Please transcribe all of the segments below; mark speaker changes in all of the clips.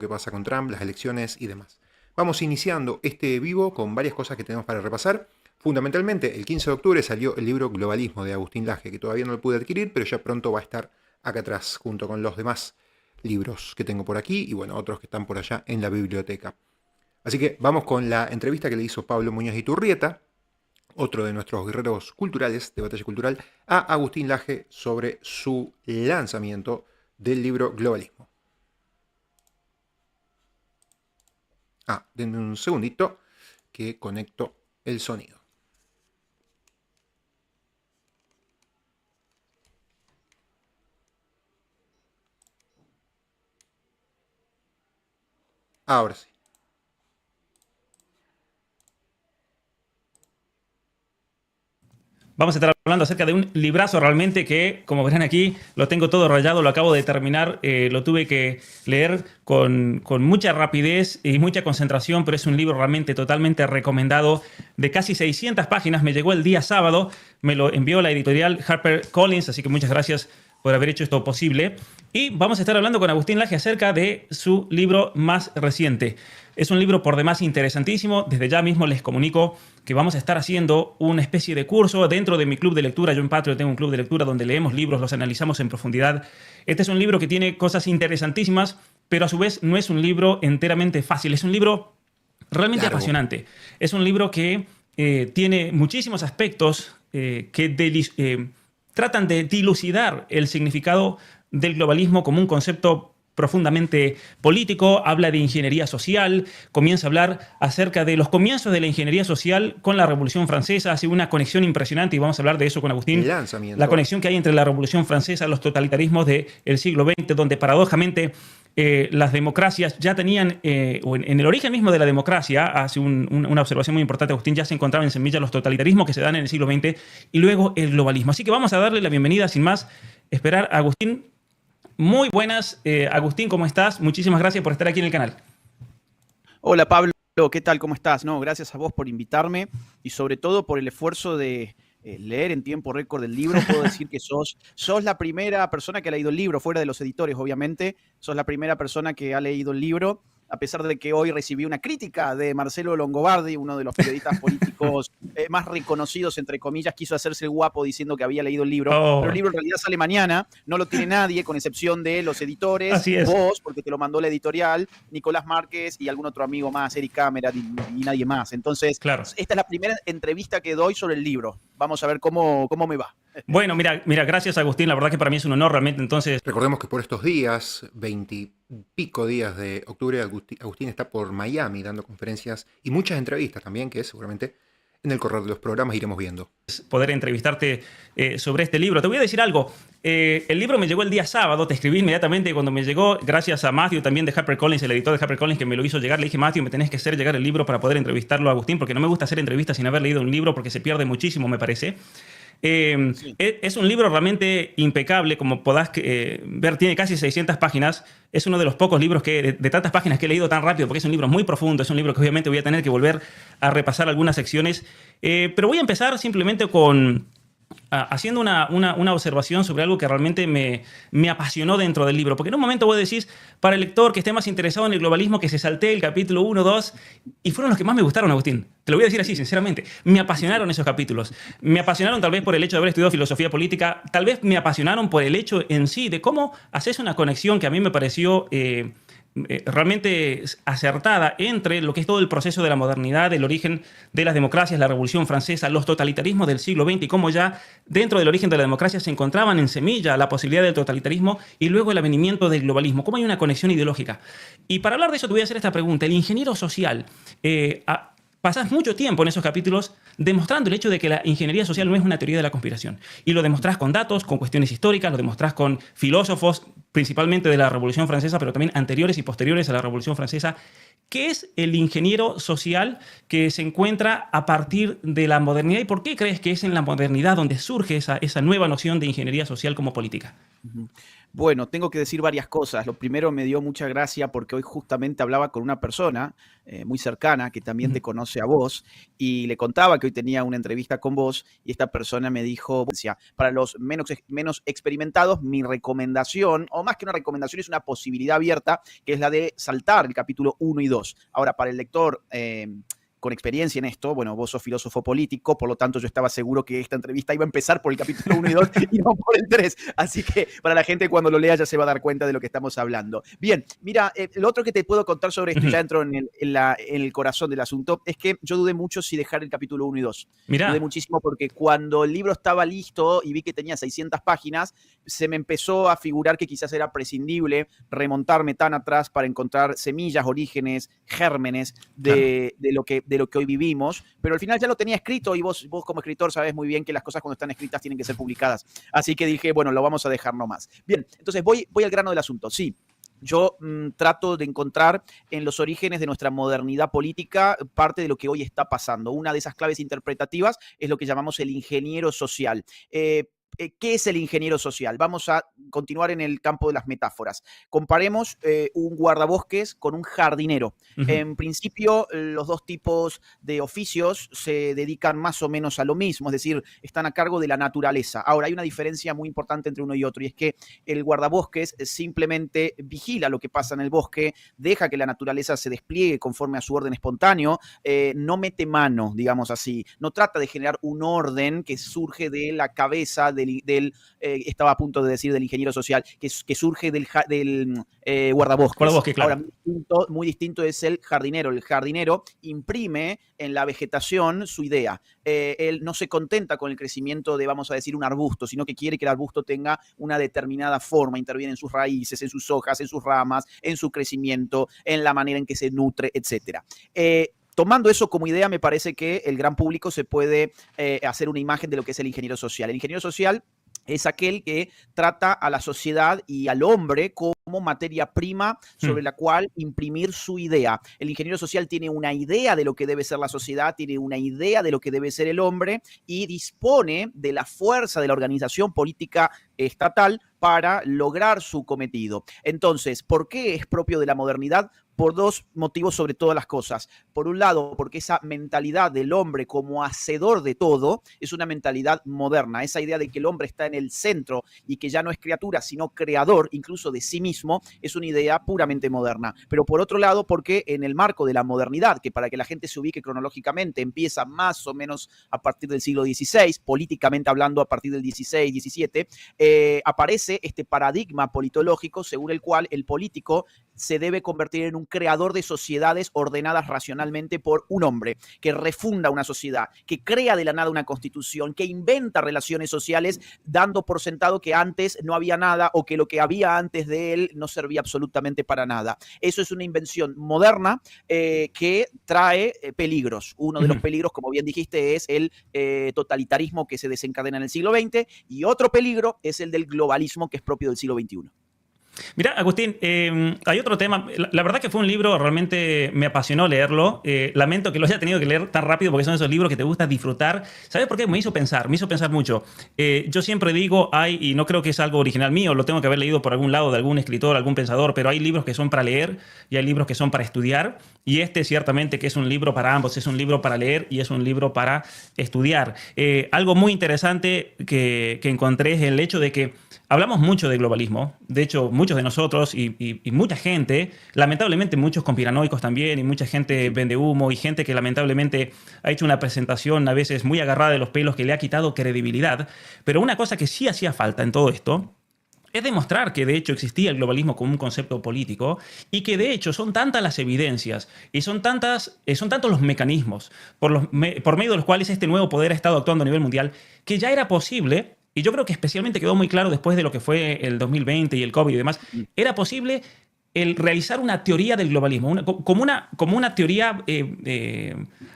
Speaker 1: qué pasa con Trump, las elecciones y demás. Vamos iniciando este vivo con varias cosas que tenemos para repasar. Fundamentalmente, el 15 de octubre salió el libro Globalismo de Agustín Laje, que todavía no lo pude adquirir, pero ya pronto va a estar acá atrás, junto con los demás libros que tengo por aquí y bueno, otros que están por allá en la biblioteca. Así que vamos con la entrevista que le hizo Pablo Muñoz Iturrieta, otro de nuestros guerreros culturales de Batalla Cultural, a Agustín Laje sobre su lanzamiento del libro Globalismo. Denme un segundito que conecto el sonido. Ahora sí.
Speaker 2: Vamos a estar hablando acerca de un librazo realmente que, como verán aquí, lo tengo todo rayado, lo acabo de terminar, lo tuve que leer con mucha rapidez y mucha concentración, pero es un libro realmente totalmente recomendado, de casi 600 páginas, me llegó el día sábado, me lo envió la editorial HarperCollins, así que muchas gracias por haber hecho esto posible. Y vamos a estar hablando con Agustín Laje acerca de su libro más reciente. Es un libro por demás interesantísimo. Desde ya mismo les comunico que vamos a estar haciendo una especie de curso dentro de mi club de lectura. Yo en Patreon tengo un club de lectura donde leemos libros, los analizamos en profundidad. Este es un libro que tiene cosas interesantísimas, pero a su vez no es un libro enteramente fácil. Es un libro realmente apasionante. Es un libro que tiene muchísimos aspectos que tratan de dilucidar el significado del globalismo como un concepto profundamente político, habla de ingeniería social, comienza a hablar acerca de los comienzos de la ingeniería social con la Revolución Francesa, hace una conexión impresionante y vamos a hablar de eso con Agustín. La conexión que hay entre la Revolución Francesa, los totalitarismos del siglo XX, donde paradójicamente las democracias ya tenían, o en el origen mismo de la democracia, hace una observación muy importante, Agustín, ya se encontraban en semilla los totalitarismos que se dan en el siglo XX y luego el globalismo. Así que vamos a darle la bienvenida, sin más esperar, a Agustín. Muy buenas, Agustín, ¿cómo estás? Muchísimas gracias por estar aquí en el canal.
Speaker 3: Hola Pablo, ¿qué tal? ¿Cómo estás? No, gracias a vos por invitarme y sobre todo por el esfuerzo de leer en tiempo récord el libro. Puedo decir que sos la primera persona que ha leído el libro, fuera de los editores, obviamente. Sos la primera persona que ha leído el libro, a pesar de que hoy recibí una crítica de Marcelo Longobardi, uno de los periodistas políticos más reconocidos, entre comillas, quiso hacerse el guapo diciendo que había leído el libro. Pero el libro en realidad sale mañana, no lo tiene nadie, con excepción de los editores,
Speaker 2: Así es.
Speaker 3: vos, porque te lo mandó la editorial, Nicolás Márquez y algún otro amigo más, Eric Cámara y nadie más. Entonces,
Speaker 2: claro,
Speaker 3: esta es la primera entrevista que doy sobre el libro. Vamos a ver cómo me va.
Speaker 2: Bueno, mira, gracias Agustín, la verdad que para mí es un honor realmente. Entonces,
Speaker 1: recordemos que por estos días, 20 y pico días de octubre, Agustín está por Miami dando conferencias y muchas entrevistas también, que seguramente en el correr de los programas iremos viendo.
Speaker 2: Poder entrevistarte sobre este libro. Te voy a decir algo, el libro me llegó el día sábado, te escribí inmediatamente cuando me llegó, gracias a Matthew también de HarperCollins, el editor de HarperCollins que me lo hizo llegar. Le dije, Matthew, me tenés que hacer llegar el libro para poder entrevistarlo a Agustín, porque no me gusta hacer entrevistas sin haber leído un libro, porque se pierde muchísimo, me parece. Sí. Es un libro realmente impecable, como podás ver, tiene casi 600 páginas. Es uno de los pocos libros de tantas páginas que he leído tan rápido, porque es un libro muy profundo, es un libro que obviamente voy a tener que volver a repasar algunas secciones. Pero voy a empezar simplemente haciendo una observación sobre algo que realmente me apasionó dentro del libro. Porque en un momento vos decís, para el lector que esté más interesado en el globalismo, que se saltee el capítulo 1, 2, y fueron los que más me gustaron, Agustín. Te lo voy a decir así, sinceramente. Me apasionaron esos capítulos. Me apasionaron tal vez por el hecho de haber estudiado filosofía política, tal vez me apasionaron por el hecho en sí de cómo haces una conexión que a mí me pareció realmente acertada entre lo que es todo el proceso de la modernidad, el origen de las democracias, la Revolución Francesa, los totalitarismos del siglo XX y cómo ya dentro del origen de la democracia se encontraban en semilla la posibilidad del totalitarismo y luego el avenimiento del globalismo, cómo hay una conexión ideológica. Y para hablar de eso te voy a hacer esta pregunta. El ingeniero social, pasás mucho tiempo en esos capítulos demostrando el hecho de que la ingeniería social no es una teoría de la conspiración. Y lo demostrás con datos, con cuestiones históricas, lo demostrás con filósofos, principalmente de la Revolución Francesa, pero también anteriores y posteriores a la Revolución Francesa. ¿Qué es el ingeniero social que se encuentra a partir de la modernidad? ¿Y por qué crees que es en la modernidad donde surge esa nueva noción de ingeniería social como política?
Speaker 3: Bueno, tengo que decir varias cosas. Lo primero, me dio mucha gracia porque hoy justamente hablaba con una persona muy cercana que también te conoce a vos y le contaba que hoy tenía una entrevista con vos y esta persona me dijo, decía, para los menos experimentados, mi recomendación, o más que una recomendación, es una posibilidad abierta, que es la de saltar el capítulo 1 y 2. Ahora, para el lector con experiencia en esto, bueno, vos sos filósofo político, por lo tanto yo estaba seguro que esta entrevista iba a empezar por el capítulo 1 y 2 y no por el 3. Así que para la gente cuando lo lea ya se va a dar cuenta de lo que estamos hablando. Bien, mira, lo otro que te puedo contar sobre esto, ya entro en el corazón del asunto, es que yo dudé mucho si dejar el capítulo 1 y 2.
Speaker 2: Mirá.
Speaker 3: Dudé muchísimo porque cuando el libro estaba listo y vi que tenía 600 páginas, se me empezó a figurar que quizás era prescindible remontarme tan atrás para encontrar semillas, orígenes, gérmenes de lo que hoy vivimos, pero al final ya lo tenía escrito y vos como escritor sabés muy bien que las cosas cuando están escritas tienen que ser publicadas. Así que dije, bueno, lo vamos a dejar nomás. Bien, entonces voy al grano del asunto. Sí, yo trato de encontrar en los orígenes de nuestra modernidad política parte de lo que hoy está pasando. Una de esas claves interpretativas es lo que llamamos el ingeniero social. ¿Qué es el ingeniero social? Vamos a continuar en el campo de las metáforas. Comparemos un guardabosques con un jardinero. En principio, los dos tipos de oficios se dedican más o menos a lo mismo, es decir, están a cargo de la naturaleza. Ahora, hay una diferencia muy importante entre uno y otro, y es que el guardabosques simplemente vigila lo que pasa en el bosque, deja que la naturaleza se despliegue conforme a su orden espontáneo, no mete mano, digamos así, no trata de generar un orden que surge de la cabeza estaba a punto de decir del ingeniero social, que surge del guardabosques.
Speaker 2: Guardabosques, claro.
Speaker 3: Ahora, muy distinto es el jardinero. El jardinero imprime en la vegetación su idea. Él no se contenta con el crecimiento de, vamos a decir, un arbusto, sino que quiere que el arbusto tenga una determinada forma, interviene en sus raíces, en sus hojas, en sus ramas, en su crecimiento, en la manera en que se nutre, etc. Tomando eso como idea, me parece que el gran público se puede hacer una imagen de lo que es el ingeniero social. El ingeniero social es aquel que trata a la sociedad y al hombre como materia prima sobre la cual imprimir su idea. El ingeniero social tiene una idea de lo que debe ser la sociedad, tiene una idea de lo que debe ser el hombre y dispone de la fuerza de la organización política estatal para lograr su cometido. Entonces, ¿por qué es propio de la modernidad? Por dos motivos sobre todas las cosas. Por un lado, porque esa mentalidad del hombre como hacedor de todo es una mentalidad moderna. Esa idea de que el hombre está en el centro y que ya no es criatura, sino creador, incluso de sí mismo, es una idea puramente moderna. Pero por otro lado, porque en el marco de la modernidad, que para que la gente se ubique cronológicamente, empieza más o menos a partir del siglo XVI, políticamente hablando a partir del XVI, XVII, aparece este paradigma politológico según el cual el político se debe convertir en un creador de sociedades ordenadas racionalmente por un hombre, que refunda una sociedad, que crea de la nada una constitución, que inventa relaciones sociales dando por sentado que antes no había nada o que lo que había antes de él no servía absolutamente para nada. Eso es una invención moderna que trae peligros. Uno de los peligros, como bien dijiste, es el totalitarismo que se desencadena en el siglo XX y otro peligro es el del globalismo que es propio del siglo XXI.
Speaker 2: Mira, Agustín, hay otro tema. La verdad que fue un libro, realmente me apasionó leerlo. Lamento que lo haya tenido que leer tan rápido porque son esos libros que te gusta disfrutar. ¿Sabes por qué? Me hizo pensar mucho. Yo siempre digo, y no creo que es algo original mío, lo tengo que haber leído por algún lado de algún escritor, algún pensador, pero hay libros que son para leer y hay libros que son para estudiar. Y este ciertamente que es un libro para ambos, es un libro para leer y es un libro para estudiar. Algo muy interesante que encontré es el hecho de que hablamos mucho de globalismo. De hecho, muchos de nosotros y mucha gente, lamentablemente muchos conspiranoicos también y mucha gente vende humo y gente que lamentablemente ha hecho una presentación a veces muy agarrada de los pelos que le ha quitado credibilidad. Pero una cosa que sí hacía falta en todo esto es demostrar que de hecho existía el globalismo como un concepto político y que de hecho son tantas las evidencias y son tantos los mecanismos por medio de los cuales este nuevo poder ha estado actuando a nivel mundial que ya era posible. Y yo creo que especialmente quedó muy claro después de lo que fue el 2020 y el COVID y demás, era posible el realizar una teoría del globalismo, como una teoría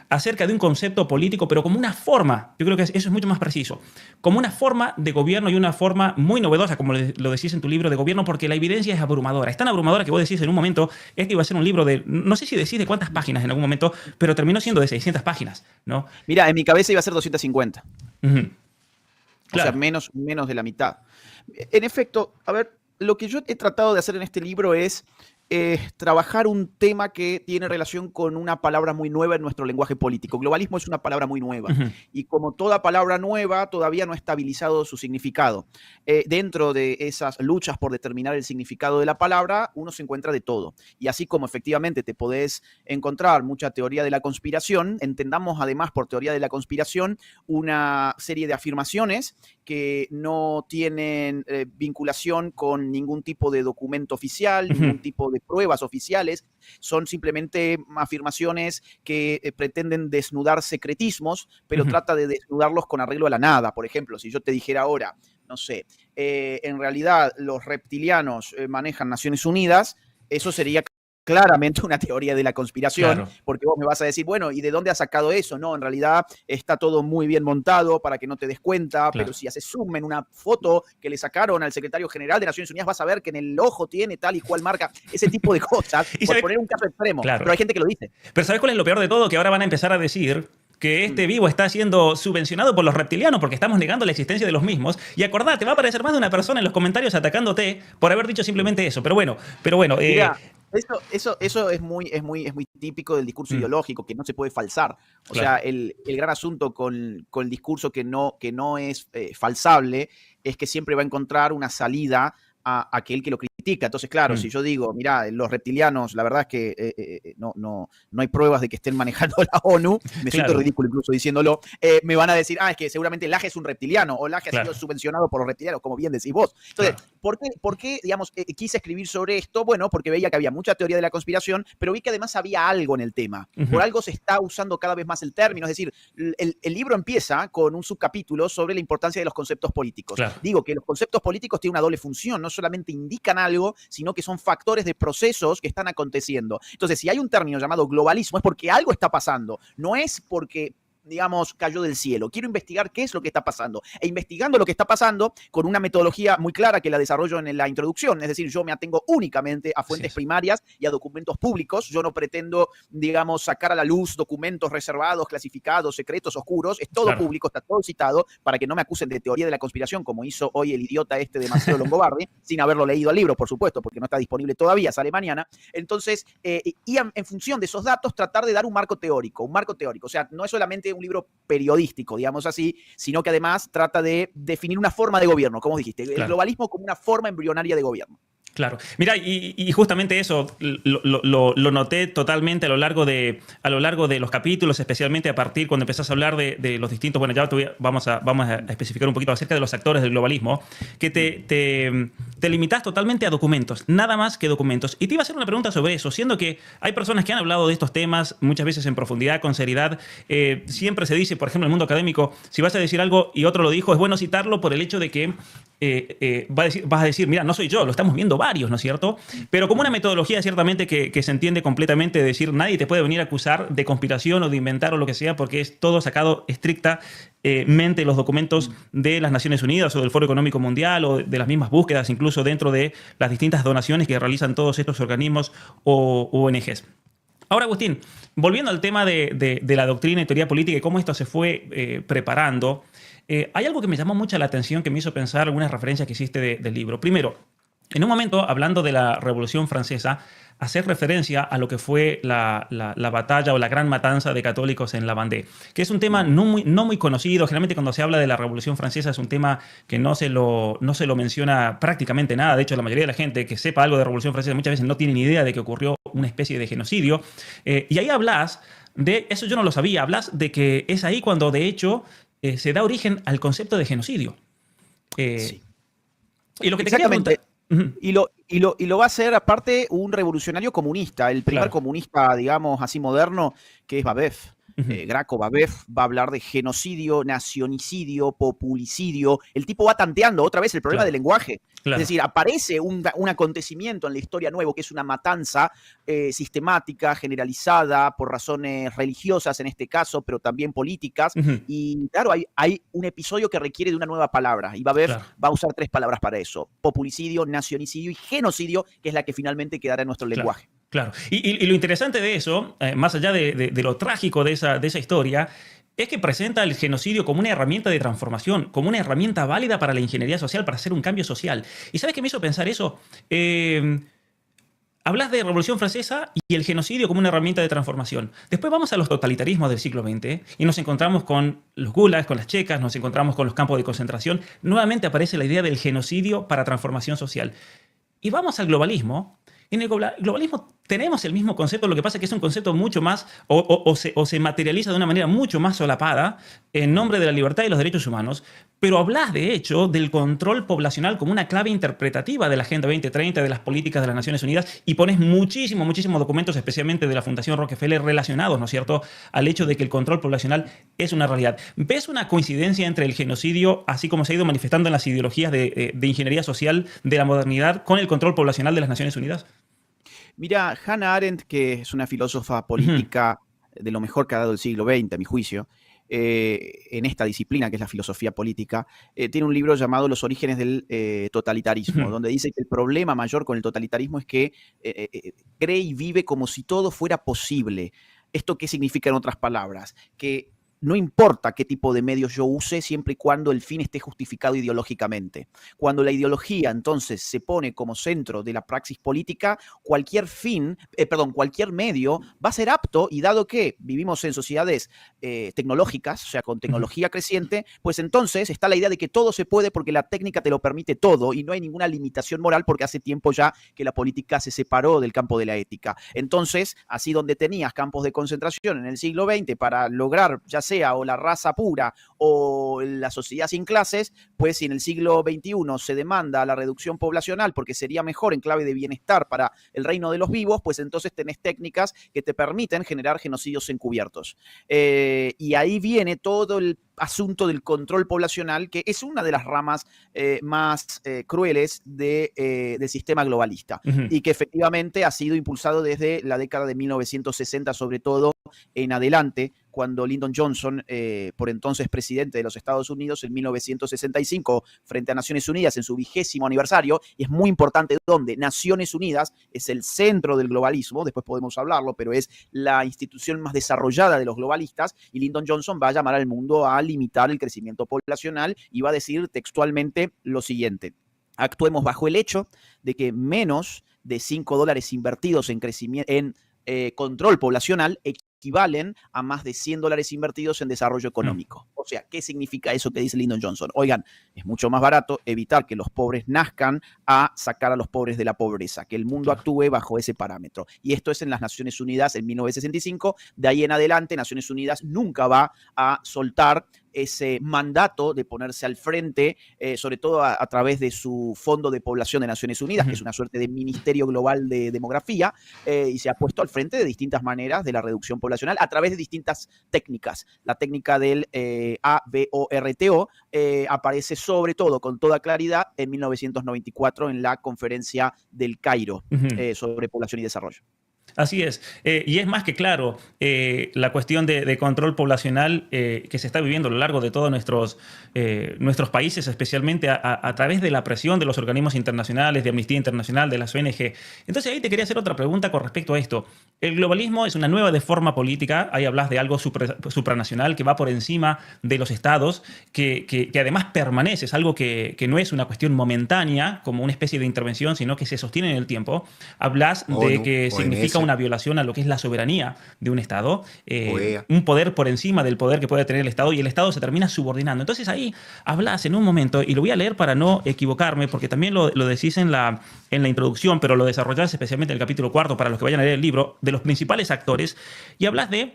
Speaker 2: acerca de un concepto político, pero como una forma, yo creo que eso es mucho más preciso, como una forma de gobierno y una forma muy novedosa, como lo decís en tu libro de gobierno, porque la evidencia es abrumadora. Es tan abrumadora que vos decís en un momento, este iba a ser un libro de, no sé si decís de cuántas páginas en algún momento, pero terminó siendo de 600 páginas, ¿no?
Speaker 3: Mira, en mi cabeza iba a ser 250.
Speaker 2: Uh-huh.
Speaker 3: O sea, menos de la mitad. En efecto, a ver, lo que yo he tratado de hacer en este libro es trabajar un tema que tiene relación con una palabra muy nueva en nuestro lenguaje político. Globalismo es una palabra muy nueva y como toda palabra nueva todavía no ha estabilizado su significado. Dentro de esas luchas por determinar el significado de la palabra, uno se encuentra de todo. Y así como efectivamente te podés encontrar mucha teoría de la conspiración, entendamos además por teoría de la conspiración una serie de afirmaciones que no tienen vinculación con ningún tipo de documento oficial, ningún tipo de pruebas oficiales, son simplemente afirmaciones que pretenden desnudar secretismos, pero trata de desnudarlos con arreglo a la nada. Por ejemplo, si yo te dijera ahora, no sé, en realidad los reptilianos manejan Naciones Unidas, eso sería claramente una teoría de la conspiración,
Speaker 2: Claro.
Speaker 3: porque vos me vas a decir, bueno, ¿y de dónde has sacado eso? No, en realidad está todo muy bien montado para que no te des cuenta,
Speaker 2: Claro.
Speaker 3: pero si haces zoom en una foto que le sacaron al secretario general de Naciones Unidas, vas a ver que en el ojo tiene tal y cual marca, ese tipo de cosas,
Speaker 2: ¿Y
Speaker 3: por
Speaker 2: sabe-
Speaker 3: poner un caso extremo,
Speaker 2: Claro.
Speaker 3: pero hay gente que lo dice.
Speaker 2: Pero ¿sabes cuál es lo peor de todo? Que ahora van a empezar a decir que este vivo está siendo subvencionado por los reptilianos porque estamos negando la existencia de los mismos. Y acordate, va a aparecer más de una persona en los comentarios atacándote por haber dicho simplemente eso. Pero bueno,
Speaker 3: Mira, eso es muy típico del discurso ideológico, que no se puede falsar. O sea, el gran asunto con el discurso que no es falsable es que siempre va a encontrar una salida a aquel que lo critica. Entonces, claro, si yo digo, mira, los reptilianos, la verdad es que no hay pruebas de que estén manejando la ONU, me siento ridículo incluso diciéndolo, me van a decir, es que seguramente Laje es un reptiliano, o Laje ha sido subvencionado por los reptilianos, como bien decís vos. Entonces, ¿por qué digamos, quise escribir sobre esto? Bueno, porque veía que había mucha teoría de la conspiración, pero vi que además había algo en el tema. Por algo se está usando cada vez más el término, es decir, el libro empieza con un subcapítulo sobre la importancia de los conceptos políticos. Digo que los conceptos políticos tienen una doble función, no solamente indican algo, sino que son factores de procesos que están aconteciendo. Entonces, si hay un término llamado globalismo, es porque algo está pasando, no es porque, digamos, cayó del cielo. Quiero investigar qué es lo que está pasando. E investigando lo que está pasando con una metodología muy clara que la desarrollo en la introducción. Es decir, yo me atengo únicamente a fuentes primarias y a documentos públicos. Yo no pretendo, digamos, sacar a la luz documentos reservados, clasificados, secretos, oscuros. Es todo público, está todo citado para que no me acusen de teoría de la conspiración, como hizo hoy el idiota este de Marcelo Longobardi, sin haberlo leído al libro, por supuesto, porque no está disponible todavía, sale mañana. Entonces, y en función de esos datos, tratar de dar un marco teórico. O sea, no es solamente un libro periodístico, digamos así, sino que además trata de definir una forma de gobierno, como dijiste, el globalismo como una forma embrionaria de gobierno.
Speaker 2: Claro. Mira, y justamente eso lo noté totalmente a lo largo de los capítulos, especialmente a partir cuando empezás a hablar de los distintos, bueno, ya vamos a especificar un poquito acerca de los actores del globalismo, que te limitás totalmente a documentos, nada más que documentos. Y te iba a hacer una pregunta sobre eso, siendo que hay personas que han hablado de estos temas muchas veces en profundidad, con seriedad. Siempre se dice, por ejemplo, en el mundo académico, si vas a decir algo y otro lo dijo, es bueno citarlo por el hecho de que vas a decir, mira, no soy yo, lo estamos viendo varios, ¿no es cierto? Pero como una metodología ciertamente que se entiende completamente de decir, nadie te puede venir a acusar de conspiración o de inventar o lo que sea, porque es todo sacado estrictamente de los documentos de las Naciones Unidas o del Foro Económico Mundial o de las mismas búsquedas, incluso dentro de las distintas donaciones que realizan todos estos organismos o ONGs. Ahora, Agustín, volviendo al tema de la doctrina y teoría política y cómo esto se fue preparando, hay algo que me llamó mucho la atención, que me hizo pensar algunas referencias que hiciste del libro. Primero, en un momento, hablando de la Revolución Francesa, hacer referencia a lo que fue la batalla o la gran matanza de católicos en la Vendée, que es un tema no muy conocido. Generalmente cuando se habla de la Revolución Francesa es un tema que no se lo menciona prácticamente nada. De hecho, la mayoría de la gente que sepa algo de Revolución Francesa muchas veces no tiene ni idea de que ocurrió una especie de genocidio. Y ahí hablas de, eso yo no lo sabía, hablas de que es ahí cuando de hecho se da origen al concepto de genocidio.
Speaker 3: Sí.
Speaker 2: Y lo que te quería preguntar...
Speaker 3: Y lo va a hacer, aparte, un revolucionario comunista, el primer comunista, digamos, así moderno, que es Babeuf. Graco Babeuf va a hablar de genocidio, nacionicidio, populicidio. El tipo va tanteando otra vez el problema del lenguaje. Es decir, aparece un acontecimiento en la historia nuevo, que es una matanza sistemática, generalizada, por razones religiosas en este caso, pero también políticas. Y claro, hay un episodio que requiere de una nueva palabra. Y Babeuf va a usar 3 palabras para eso: populicidio, nacionicidio y genocidio, que es la que finalmente quedará en nuestro lenguaje.
Speaker 2: Claro. Y lo interesante de eso, más allá de lo trágico de esa historia, es que presenta el genocidio como una herramienta de transformación, como una herramienta válida para la ingeniería social, para hacer un cambio social. ¿Y sabes qué me hizo pensar eso? Hablas de Revolución Francesa y el genocidio como una herramienta de transformación. Después vamos a los totalitarismos del siglo XX y nos encontramos con los gulags, con las checas, nos encontramos con los campos de concentración. Nuevamente aparece la idea del genocidio para transformación social. Y vamos al globalismo. En el globalismo tenemos el mismo concepto, lo que pasa es que es un concepto mucho más, o se materializa de una manera mucho más solapada en nombre de la libertad y los derechos humanos, pero hablas de hecho del control poblacional como una clave interpretativa de la Agenda 2030, de las políticas de las Naciones Unidas, y pones muchísimos documentos, especialmente de la Fundación Rockefeller, relacionados, ¿no es cierto?, al hecho de que el control poblacional es una realidad. ¿Ves una coincidencia entre el genocidio, así como se ha ido manifestando en las ideologías de ingeniería social de la modernidad, con el control poblacional de las Naciones Unidas?
Speaker 3: Mira, Hannah Arendt, que es una filósofa política de lo mejor que ha dado el siglo XX, a mi juicio, en esta disciplina que es la filosofía política, tiene un libro llamado Los orígenes del totalitarismo, donde dice que el problema mayor con el totalitarismo es que cree y vive como si todo fuera posible. ¿Esto qué significa en otras palabras? Que no importa qué tipo de medios yo use, siempre y cuando el fin esté justificado ideológicamente. Cuando la ideología entonces se pone como centro de la praxis política, cualquier cualquier medio va a ser apto, y dado que vivimos en sociedades tecnológicas, o sea, con tecnología creciente, pues entonces está la idea de que todo se puede porque la técnica te lo permite todo y no hay ninguna limitación moral porque hace tiempo ya que la política se separó del campo de la ética. Entonces, así donde tenías campos de concentración en el siglo XX para lograr ya sea o la raza pura o la sociedad sin clases, pues si en el siglo XXI se demanda la reducción poblacional porque sería mejor en clave de bienestar para el reino de los vivos, pues entonces tenés técnicas que te permiten generar genocidios encubiertos. Y ahí viene todo el asunto del control poblacional, que es una de las ramas más crueles del sistema globalista, y que efectivamente ha sido impulsado desde la década de 1960, sobre todo en adelante, cuando Lyndon Johnson, por entonces presidente de los Estados Unidos, en 1965, frente a Naciones Unidas, en su 20º aniversario, y es muy importante donde Naciones Unidas es el centro del globalismo, después podemos hablarlo, pero es la institución más desarrollada de los globalistas, y Lyndon Johnson va a llamar al mundo a limitar el crecimiento poblacional y va a decir textualmente lo siguiente: actuemos bajo el hecho de que menos de $5 invertidos en control poblacional equivalen a más de $100 invertidos en desarrollo económico. O sea, ¿qué significa eso que dice Lyndon Johnson? Oigan, es mucho más barato evitar que los pobres nazcan a sacar a los pobres de la pobreza, que el mundo actúe bajo ese parámetro. Y esto es en las Naciones Unidas en 1965. De ahí en adelante, Naciones Unidas nunca va a soltar ese mandato de ponerse al frente, sobre todo a través de su Fondo de Población de Naciones Unidas, que es una suerte de Ministerio Global de Demografía, y se ha puesto al frente de distintas maneras de la reducción poblacional a través de distintas técnicas. La técnica del ABORTO aparece sobre todo, con toda claridad, en 1994 en la conferencia del Cairo sobre población y desarrollo.
Speaker 2: Así es. Y es más que claro la cuestión de control poblacional que se está viviendo a lo largo de todos nuestros países, especialmente a través de la presión de los organismos internacionales, de Amnistía Internacional, de las ONG. Entonces ahí te quería hacer otra pregunta con respecto a esto. El globalismo es una nueva forma política. Ahí hablas de algo supranacional que va por encima de los estados, que además permanece. Es algo que no es una cuestión momentánea, como una especie de intervención, sino que se sostiene en el tiempo. Hablas de que significa una violación a lo que es la soberanía de un Estado, un poder por encima del poder que puede tener el Estado, y el Estado se termina subordinando. Entonces ahí hablas en un momento, y lo voy a leer para no equivocarme, porque también lo decís en la introducción, pero lo desarrollás especialmente en el capítulo 4 para los que vayan a leer el libro, de los principales actores, y hablas de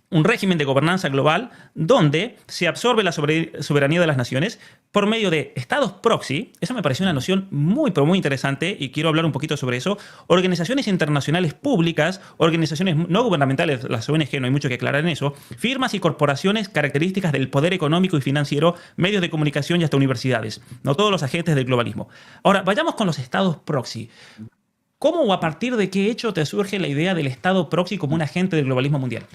Speaker 2: un régimen de gobernanza global donde se absorbe la soberanía de las naciones por medio de estados proxy. Esa me pareció una noción muy, pero muy interesante, y quiero hablar un poquito sobre eso. Organizaciones internacionales públicas, organizaciones no gubernamentales, las ONG, no hay mucho que aclarar en eso, firmas y corporaciones características del poder económico y financiero, medios de comunicación y hasta universidades. No todos los agentes del globalismo. Ahora, vayamos con los estados proxy. ¿Cómo o a partir de qué hecho te surge la idea del estado proxy como un agente del globalismo mundial?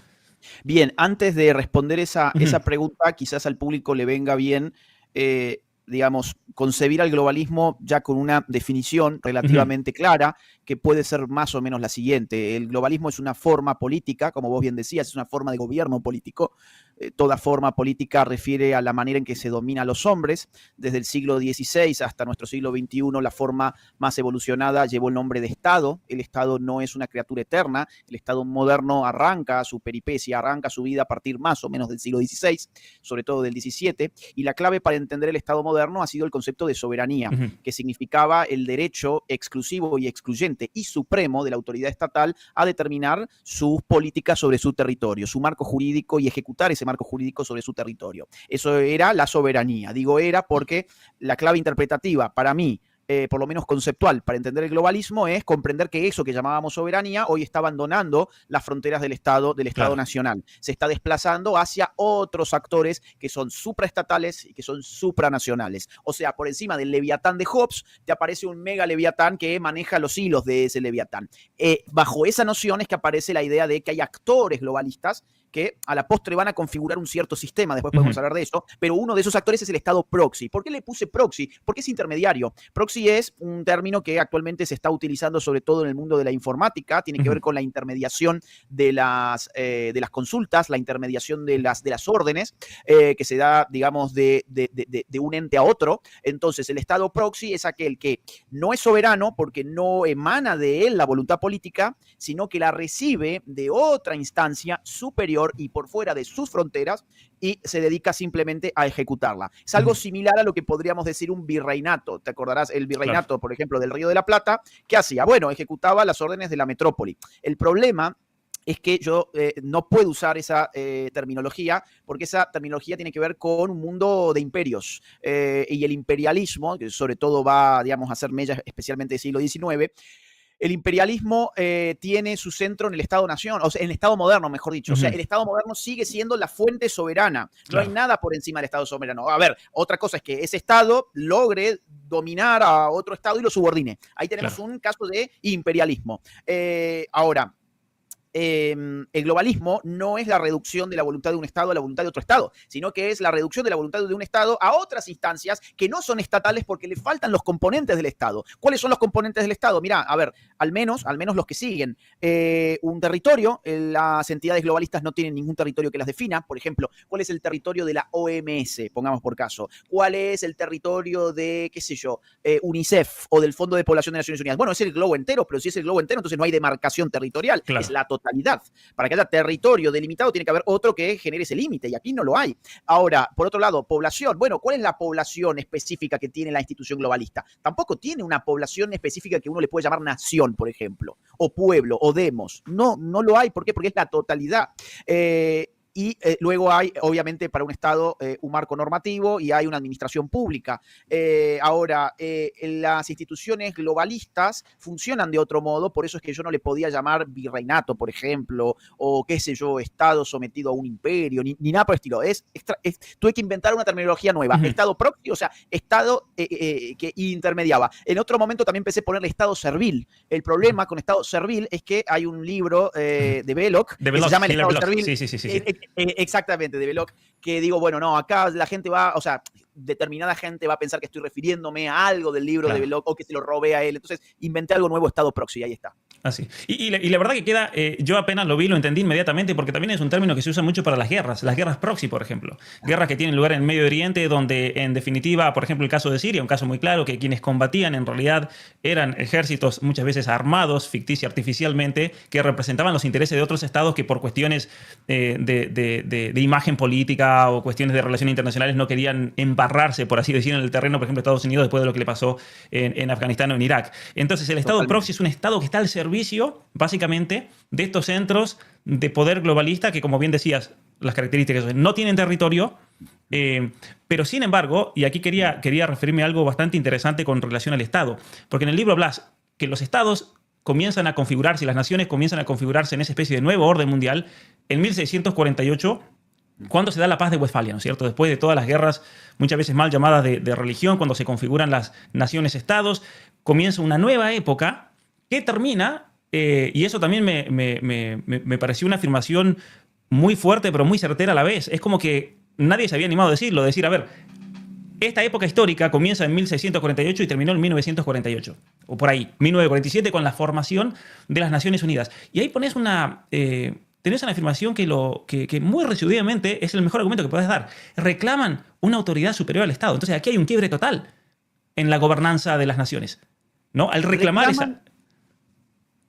Speaker 3: Bien, antes de responder esa pregunta, quizás al público le venga bien, digamos, concebir al globalismo ya con una definición relativamente clara, que puede ser más o menos la siguiente. El globalismo es una forma política, como vos bien decías, es una forma de gobierno político, toda forma política refiere a la manera en que se domina a los hombres. Desde el siglo XVI hasta nuestro siglo XXI, la forma más evolucionada llevó el nombre de Estado. El Estado no es una criatura eterna. El Estado moderno arranca su peripecia, arranca su vida a partir más o menos del siglo XVI, sobre todo del XVII, y la clave para entender el Estado moderno ha sido el concepto de soberanía, que significaba el derecho exclusivo y excluyente y supremo de la autoridad estatal a determinar sus políticas sobre su territorio, su marco jurídico y ejecutar ese marco jurídico sobre su territorio. Eso era la soberanía. Digo era porque la clave interpretativa para mí, por lo menos conceptual, para entender el globalismo, es comprender que eso que llamábamos soberanía hoy está abandonando las fronteras del Estado
Speaker 2: Claro.
Speaker 3: nacional. Se está desplazando hacia otros actores que son supraestatales y que son supranacionales. O sea, por encima del Leviatán de Hobbes, te aparece un mega Leviatán que maneja los hilos de ese Leviatán. Bajo esa noción es que aparece la idea de que hay actores globalistas que a la postre van a configurar un cierto sistema, después podemos hablar de eso, pero uno de esos actores es el Estado proxy. ¿Por qué le puse proxy? Porque es intermediario. Proxy es un término que actualmente se está utilizando sobre todo en el mundo de la informática, tiene que ver con la intermediación de las consultas, la intermediación de las órdenes, que se da, digamos, de un ente a otro. Entonces, el Estado proxy es aquel que no es soberano porque no emana de él la voluntad política, sino que la recibe de otra instancia superior y por fuera de sus fronteras y se dedica simplemente a ejecutarla. Es algo similar a lo que podríamos decir un virreinato. ¿Te acordarás? El virreinato, claro, por ejemplo, del Río de la Plata, ¿qué hacía? Bueno, ejecutaba las órdenes de la metrópoli. El problema es que yo no puedo usar esa terminología, porque esa terminología tiene que ver con un mundo de imperios. Y el imperialismo, que sobre todo va, digamos, a ser mella especialmente del siglo XIX, el imperialismo tiene su centro en el Estado-Nación, o sea, en el Estado moderno, mejor dicho. O sea, el Estado moderno sigue siendo la fuente soberana. No hay nada por encima del Estado soberano. A ver, otra cosa es que ese Estado logre dominar a otro Estado y lo subordine. Ahí tenemos un caso de imperialismo. Ahora, el globalismo no es la reducción de la voluntad de un Estado a la voluntad de otro Estado, sino que es la reducción de la voluntad de un Estado a otras instancias que no son estatales porque le faltan los componentes del Estado. ¿Cuáles son los componentes del Estado? Mirá, a ver, al menos los que siguen. Un territorio, las entidades globalistas no tienen ningún territorio que las defina. Por ejemplo, ¿cuál es el territorio de la OMS? Pongamos por caso. ¿Cuál es el territorio de, qué sé yo, UNICEF o del Fondo de Población de Naciones Unidas? Bueno, es el globo entero, pero si es el globo entero, entonces no hay demarcación territorial. Claro. Es la totalidad. Para que haya territorio delimitado tiene que haber otro que genere ese límite y aquí no lo hay. Ahora, por otro lado, población. Bueno, ¿cuál es la población específica que tiene la institución globalista? Tampoco tiene una población específica que uno le puede llamar nación, por ejemplo, o pueblo, o demos. No lo hay. ¿Por qué? Porque es la totalidad. Y luego hay, obviamente, para un Estado un marco normativo y hay una administración pública. Ahora, las instituciones globalistas funcionan de otro modo, por eso es que yo no le podía llamar virreinato, por ejemplo, o qué sé yo, Estado sometido a un imperio, ni nada por el estilo. Tuve que inventar una terminología nueva. Estado proxy, o sea, Estado que intermediaba. En otro momento también empecé a ponerle Estado servil. El problema con Estado servil es que hay un libro de Belloc que se llama El Estado servil. Sí. Exactamente, de Belloc, que digo, bueno, no, acá la gente va, o sea, determinada gente va a pensar que estoy refiriéndome a algo del libro de Belloc o que se lo robé a él. Entonces, inventé algo nuevo, Estado proxy, ahí está.
Speaker 2: Así. Y la verdad que queda, yo apenas lo vi, lo entendí inmediatamente, porque también es un término que se usa mucho para las guerras proxy, por ejemplo. Guerras que tienen lugar en Medio Oriente, donde en definitiva, por ejemplo, el caso de Siria, un caso muy claro, que quienes combatían en realidad eran ejércitos muchas veces armados, ficticia artificialmente, que representaban los intereses de otros estados que por cuestiones de imagen política o cuestiones de relaciones internacionales no querían embarrarse, por así decirlo, en el terreno, por ejemplo, Estados Unidos, después de lo que le pasó en Afganistán o en Irak. Entonces, el Estado proxy es un Estado que está al servicio, básicamente, de estos centros de poder globalista que, como bien decías, las características no tienen territorio, pero sin embargo, y aquí quería referirme a algo bastante interesante con relación al Estado, porque en el libro hablas que los Estados comienzan a configurarse, y las naciones comienzan a configurarse en esa especie de nuevo orden mundial en 1648, cuando se da la paz de Westfalia, ¿no es cierto? Después de todas las guerras, muchas veces mal llamadas de religión, cuando se configuran las naciones-estados, comienza una nueva época que termina, y eso también me pareció una afirmación muy fuerte, pero muy certera a la vez. Es como que nadie se había animado a decirlo, decir, a ver, esta época histórica comienza en 1648 y terminó en 1948, o por ahí, 1947, con la formación de las Naciones Unidas. Y ahí pones te tenés una afirmación que muy resumidamente es el mejor argumento que puedes dar. Reclaman una autoridad superior al Estado. Entonces aquí hay un quiebre total en la gobernanza de las naciones, ¿no? Al reclamar esa...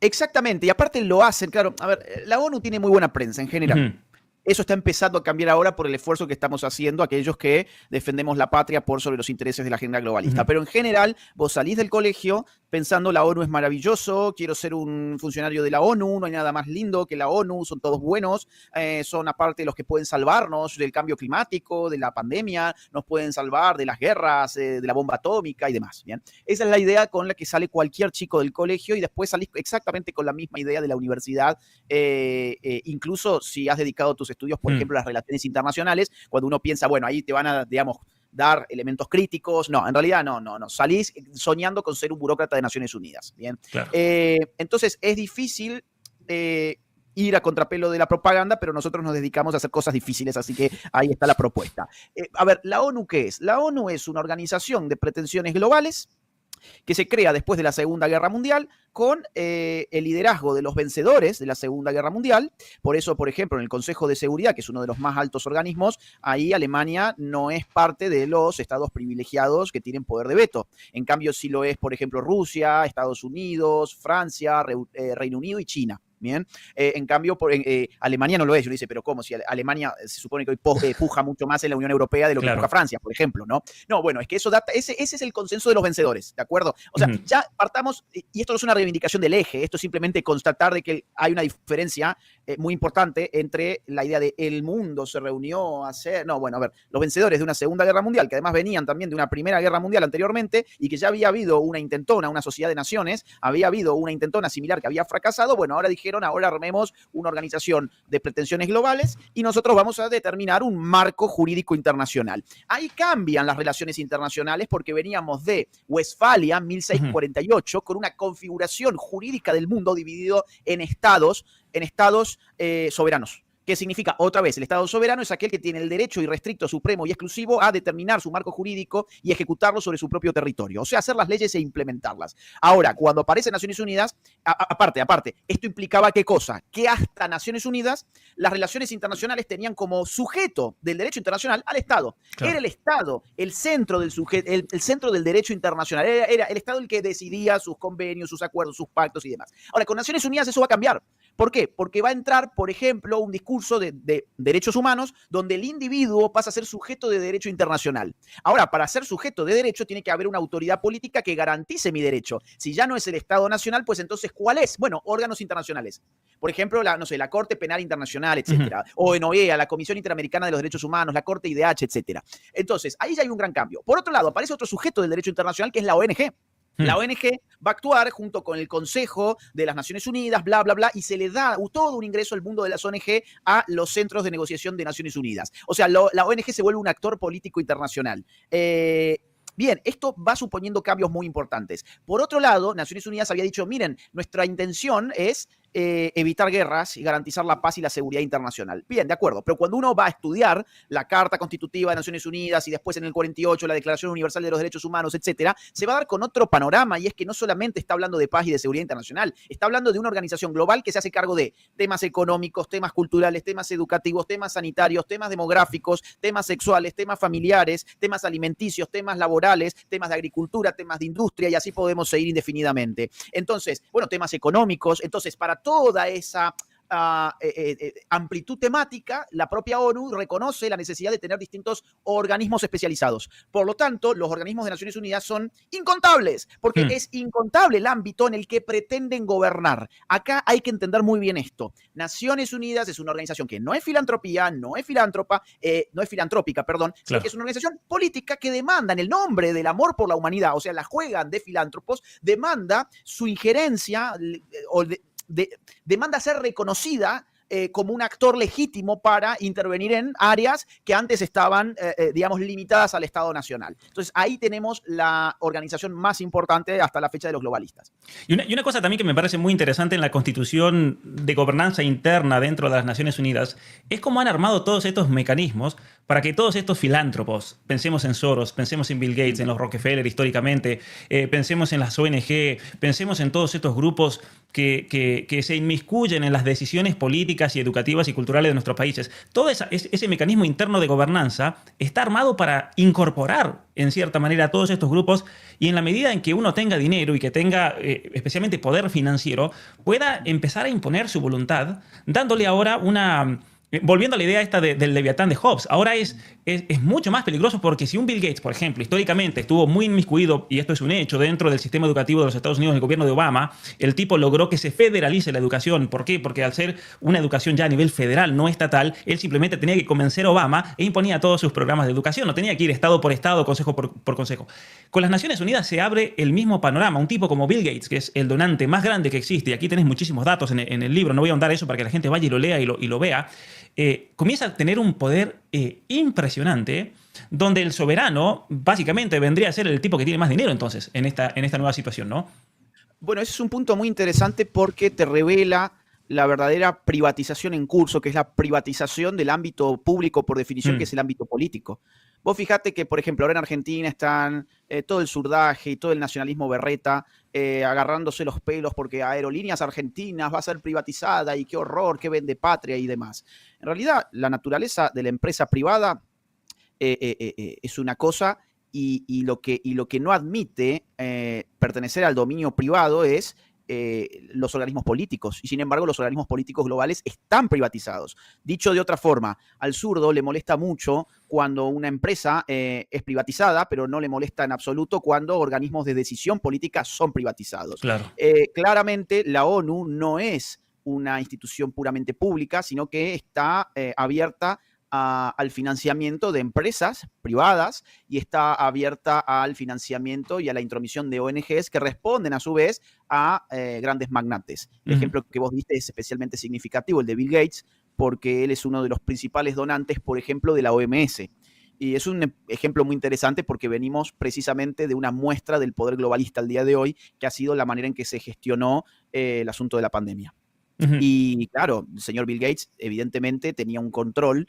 Speaker 3: Exactamente, y aparte lo hacen, claro, a ver, la ONU tiene muy buena prensa en general. Eso está empezando a cambiar ahora por el esfuerzo que estamos haciendo aquellos que defendemos la patria por sobre los intereses de la agenda globalista. Pero en general, vos salís del colegio pensando la ONU es maravilloso, quiero ser un funcionario de la ONU, no hay nada más lindo que la ONU, son todos buenos, son aparte los que pueden salvarnos del cambio climático, de la pandemia, nos pueden salvar de las guerras, de la bomba atómica y demás. ¿Bien? Esa es la idea con la que sale cualquier chico del colegio y después salís exactamente con la misma idea de la universidad, incluso si has dedicado tus estudios, por ejemplo, a las relaciones internacionales, cuando uno piensa, bueno, ahí te van a, digamos, dar elementos críticos. No, en realidad no. Salís soñando con ser un burócrata de Naciones Unidas. Bien.
Speaker 2: Claro.
Speaker 3: Entonces es difícil ir a contrapelo de la propaganda, pero nosotros nos dedicamos a hacer cosas difíciles, así que ahí está la propuesta. A ver, ¿la ONU qué es? La ONU es una organización de pretensiones globales que se crea después de la Segunda Guerra Mundial con el liderazgo de los vencedores de la Segunda Guerra Mundial. Por eso, por ejemplo, en el Consejo de Seguridad, que es uno de los más altos organismos, ahí Alemania no es parte de los estados privilegiados que tienen poder de veto. En cambio, sí lo es, por ejemplo, Rusia, Estados Unidos, Francia, Reino Unido y China. Bien, en cambio, Alemania no lo es. Yo dice, pero ¿cómo? Si Alemania se supone que hoy puja mucho más en la Unión Europea de lo que puja Francia, por ejemplo, ¿no? No, bueno, es que eso data, ese es el consenso de los vencedores, ¿de acuerdo? O sea, ya partamos, y esto no es una reivindicación del eje, esto es simplemente constatar de que hay una diferencia muy importante entre la idea de el mundo se reunió a hacer. No, bueno, a ver, los vencedores de una Segunda Guerra Mundial, que además venían también de una Primera Guerra Mundial anteriormente, y que ya había habido una intentona, una sociedad de naciones, había habido una intentona similar que había fracasado, bueno, ahora dijeron, ahora armemos una organización de pretensiones globales y nosotros vamos a determinar un marco jurídico internacional. Ahí cambian las relaciones internacionales porque veníamos de Westfalia, 1648, con una configuración jurídica del mundo dividido en estados soberanos. ¿Qué significa? Otra vez, el Estado soberano es aquel que tiene el derecho irrestricto, supremo y exclusivo a determinar su marco jurídico y ejecutarlo sobre su propio territorio. O sea, hacer las leyes e implementarlas. Ahora, cuando aparece Naciones Unidas, aparte, esto implicaba ¿qué cosa? Que hasta Naciones Unidas, las relaciones internacionales tenían como sujeto del derecho internacional al Estado. Claro. Era el Estado el centro del el centro del derecho internacional. Era el Estado el que decidía sus convenios, sus acuerdos, sus pactos y demás. Ahora, con Naciones Unidas eso va a cambiar. ¿Por qué? Porque va a entrar, por ejemplo, un discurso de derechos humanos donde el individuo pasa a ser sujeto de derecho internacional. Ahora, para ser sujeto de derecho tiene que haber una autoridad política que garantice mi derecho. Si ya no es el Estado nacional, pues entonces, ¿cuál es? Bueno, órganos internacionales. Por ejemplo, la Corte Penal Internacional, etcétera. O en OEA, la Comisión Interamericana de los Derechos Humanos, la Corte IDH, etcétera. Entonces, ahí ya hay un gran cambio. Por otro lado, aparece otro sujeto del derecho internacional que es la ONG. La ONG va a actuar junto con el Consejo de las Naciones Unidas, bla, bla, bla, y se le da todo un ingreso al mundo de las ONG a los centros de negociación de Naciones Unidas. O sea, la ONG se vuelve un actor político internacional. Bien, esto va suponiendo cambios muy importantes. Por otro lado, Naciones Unidas había dicho, miren, nuestra intención es evitar guerras y garantizar la paz y la seguridad internacional. Bien, de acuerdo, pero cuando uno va a estudiar la Carta Constitutiva de Naciones Unidas y después en el 48 la Declaración Universal de los Derechos Humanos, etcétera, se va a dar con otro panorama y es que no solamente está hablando de paz y de seguridad internacional, está hablando de una organización global que se hace cargo de temas económicos, temas culturales, temas educativos, temas sanitarios, temas demográficos, temas sexuales, temas familiares, temas alimenticios, temas laborales, temas de agricultura, temas de industria y así podemos seguir indefinidamente. Entonces, bueno, temas económicos, entonces para toda esa amplitud temática, la propia ONU reconoce la necesidad de tener distintos organismos especializados. Por lo tanto, los organismos de Naciones Unidas son incontables, porque es incontable el ámbito en el que pretenden gobernar. Acá hay que entender muy bien esto. Naciones Unidas es una organización que no es filantropía, no es filantrópica, perdón, sino que es una organización política que demanda en el nombre del amor por la humanidad, o sea, la juegan de filántropos, demanda su injerencia demanda ser reconocida como un actor legítimo para intervenir en áreas que antes estaban, digamos, limitadas al Estado Nacional. Entonces, ahí tenemos la organización más importante hasta la fecha de los globalistas.
Speaker 2: Y una cosa también que me parece muy interesante en la constitución de gobernanza interna dentro de las Naciones Unidas es cómo han armado todos estos mecanismos para que todos estos filántropos, pensemos en Soros, pensemos en Bill Gates, en los Rockefeller históricamente, pensemos en las ONG, pensemos en todos estos grupos que se inmiscuyen en las decisiones políticas políticas y educativas y culturales de nuestros países. Todo ese mecanismo interno de gobernanza está armado para incorporar, en cierta manera, a todos estos grupos, y en la medida en que uno tenga dinero y que tenga especialmente poder financiero, pueda empezar a imponer su voluntad, dándole ahora una... Volviendo a la idea esta del Leviatán de Hobbes, ahora es mucho más peligroso porque si un Bill Gates, por ejemplo, históricamente estuvo muy inmiscuido, y esto es un hecho, dentro del sistema educativo de los Estados Unidos, del gobierno de Obama, el tipo logró que se federalice la educación. ¿Por qué? Porque al ser una educación ya a nivel federal, no estatal, él simplemente tenía que convencer a Obama e imponía todos sus programas de educación. No tenía que ir estado por estado, consejo por consejo. Con las Naciones Unidas se abre el mismo panorama. Un tipo como Bill Gates, que es el donante más grande que existe, y aquí tenés muchísimos datos en el libro, no voy a ahondar eso para que la gente vaya y lo lea y lo vea, comienza a tener un poder impresionante, donde el soberano básicamente vendría a ser el tipo que tiene más dinero entonces en esta nueva situación, ¿no?
Speaker 3: Bueno, ese es un punto muy interesante porque te revela la verdadera privatización en curso, que es la privatización del ámbito público por definición, que es el ámbito político. Vos fijate que, por ejemplo, ahora en Argentina están todo el surdaje y todo el nacionalismo berreta agarrándose los pelos porque Aerolíneas Argentinas va a ser privatizada y qué horror, qué vende patria y demás. En realidad, la naturaleza de la empresa privada es una cosa y lo que no admite pertenecer al dominio privado es los organismos políticos. Y sin embargo, los organismos políticos globales están privatizados. Dicho de otra forma, al zurdo le molesta mucho cuando una empresa es privatizada, pero no le molesta en absoluto cuando organismos de decisión política son privatizados.
Speaker 2: Claro.
Speaker 3: Claramente, la ONU no es una institución puramente pública, sino que está abierta al financiamiento de empresas privadas y está abierta al financiamiento y a la intromisión de ONGs que responden a su vez a grandes magnates. El ejemplo que vos diste es especialmente significativo, el de Bill Gates, porque él es uno de los principales donantes, por ejemplo, de la OMS. Y es un ejemplo muy interesante porque venimos precisamente de una muestra del poder globalista al día de hoy, que ha sido la manera en que se gestionó el asunto de la pandemia. Y claro, el señor Bill Gates evidentemente tenía un control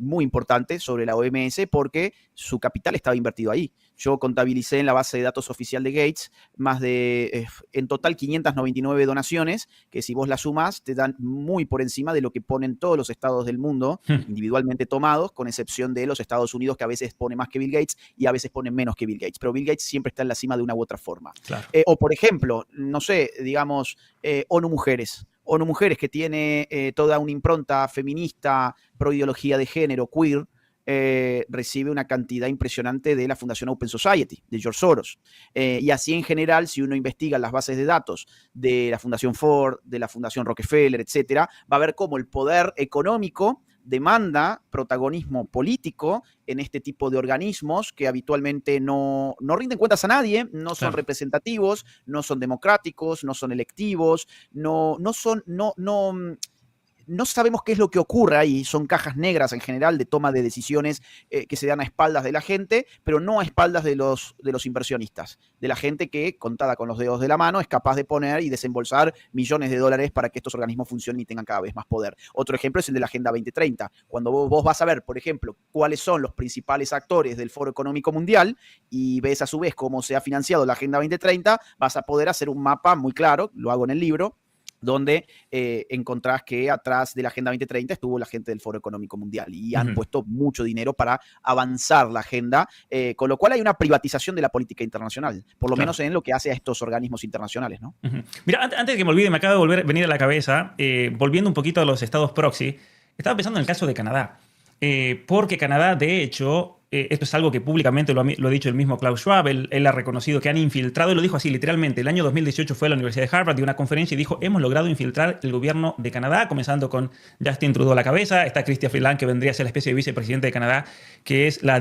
Speaker 3: muy importante sobre la OMS porque su capital estaba invertido ahí. Yo contabilicé en la base de datos oficial de Gates más de, en total, 599 donaciones, que si vos las sumás te dan muy por encima de lo que ponen todos los estados del mundo, individualmente tomados, con excepción de los Estados Unidos, que a veces pone más que Bill Gates y a veces pone menos que Bill Gates. Pero Bill Gates siempre está en la cima de una u otra forma. Claro. O, por ejemplo, no sé, digamos, ONU Mujeres. ONU Mujeres, que tiene toda una impronta feminista, pro ideología de género, queer, recibe una cantidad impresionante de la Fundación Open Society, de George Soros. Y así en general, si uno investiga las bases de datos de la Fundación Ford, de la Fundación Rockefeller, etcétera, va a ver cómo el poder económico demanda protagonismo político en este tipo de organismos que habitualmente no rinden cuentas a nadie, no son representativos, no son democráticos, no son electivos, no sabemos qué es lo que ocurre ahí, son cajas negras en general de toma de decisiones que se dan a espaldas de la gente, pero no a espaldas de los inversionistas, de la gente que, contada con los dedos de la mano, es capaz de poner y desembolsar millones de dólares para que estos organismos funcionen y tengan cada vez más poder. Otro ejemplo es el de la Agenda 2030. Cuando vos vas a ver, por ejemplo, cuáles son los principales actores del Foro Económico Mundial y ves a su vez cómo se ha financiado la Agenda 2030, vas a poder hacer un mapa muy claro, lo hago en el libro, donde encontrás que atrás de la Agenda 2030 estuvo la gente del Foro Económico Mundial y han puesto mucho dinero para avanzar la agenda, con lo cual hay una privatización de la política internacional, por lo menos en lo que hace a estos organismos internacionales, ¿no?
Speaker 2: Mira, antes de que me olvide, me acaba de venir a la cabeza, volviendo un poquito a los estados proxy, estaba pensando en el caso de Canadá, porque Canadá, de hecho, esto es algo que públicamente lo ha dicho el mismo Klaus Schwab, él ha reconocido que han infiltrado, y lo dijo así literalmente, el año 2018 fue a la Universidad de Harvard, dio una conferencia y dijo, hemos logrado infiltrar el gobierno de Canadá, comenzando con Justin Trudeau a la cabeza, está Chrystia Freeland, que vendría a ser la especie de vicepresidente de Canadá, que es la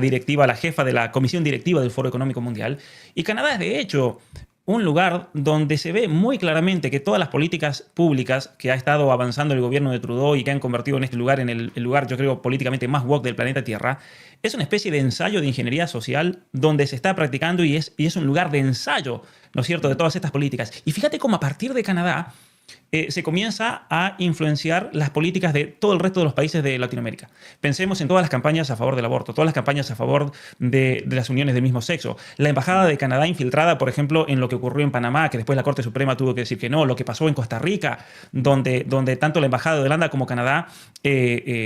Speaker 2: jefa de la comisión directiva del Foro Económico Mundial, y Canadá es de hecho un lugar donde se ve muy claramente que todas las políticas públicas que ha estado avanzando el gobierno de Trudeau y que han convertido en este lugar en el lugar, yo creo, políticamente más woke del planeta Tierra, es una especie de ensayo de ingeniería social donde se está practicando y es un lugar de ensayo, ¿no es cierto?, de todas estas políticas. Y fíjate cómo a partir de Canadá se comienza a influenciar las políticas de todo el resto de los países de Latinoamérica. Pensemos en todas las campañas a favor del aborto, todas las campañas a favor de las uniones del mismo sexo. La Embajada de Canadá infiltrada, por ejemplo, en lo que ocurrió en Panamá, que después la Corte Suprema tuvo que decir que no, lo que pasó en Costa Rica, donde tanto la Embajada de Holanda como Canadá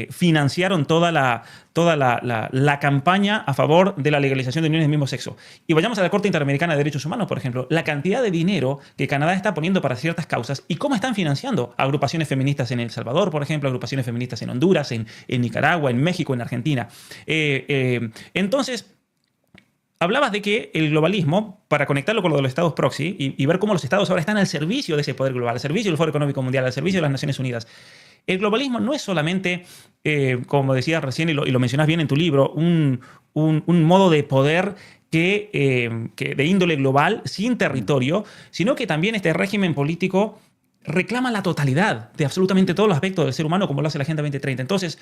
Speaker 2: financiaron toda la campaña a favor de la legalización de uniones del mismo sexo. Y vayamos a la Corte Interamericana de Derechos Humanos, por ejemplo, la cantidad de dinero que Canadá está poniendo para ciertas causas y cómo están financiando agrupaciones feministas en El Salvador, por ejemplo, agrupaciones feministas en Honduras, en Nicaragua, en México, en Argentina. Entonces, hablabas de que el globalismo, para conectarlo con lo de los estados proxy y ver cómo los estados ahora están al servicio de ese poder global, al servicio del Foro Económico Mundial, al servicio de las Naciones Unidas. El globalismo no es solamente, como decías recién y lo mencionás bien en tu libro, un modo de poder que de índole global, sin territorio, sino que también este régimen político reclama la totalidad de absolutamente todos los aspectos del ser humano, como lo hace la Agenda 2030. Entonces,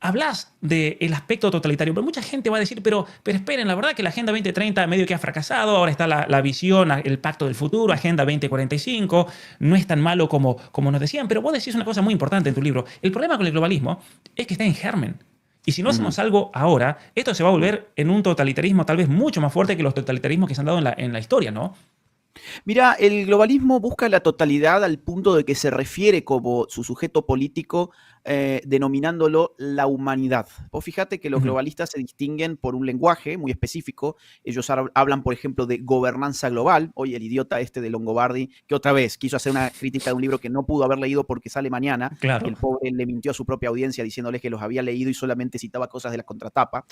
Speaker 2: hablas del aspecto totalitario, pero mucha gente va a decir, pero esperen, la verdad que la Agenda 2030 medio que ha fracasado, ahora está la visión, el pacto del futuro, Agenda 2045, no es tan malo como nos decían, pero vos decís una cosa muy importante en tu libro. El problema con el globalismo es que está en germen. Y si no hacemos algo ahora, esto se va a volver en un totalitarismo tal vez mucho más fuerte que los totalitarismos que se han dado en la historia, ¿no?
Speaker 3: Mira, el globalismo busca la totalidad al punto de que se refiere como su sujeto político denominándolo la humanidad. Vos fíjate que los globalistas se distinguen por un lenguaje muy específico. Ellos hablan, por ejemplo, de gobernanza global. Hoy el idiota este de Longobardi, que otra vez quiso hacer una crítica de un libro que no pudo haber leído porque sale mañana.
Speaker 2: Claro.
Speaker 3: El pobre le mintió a su propia audiencia diciéndoles que los había leído y solamente citaba cosas de la contratapa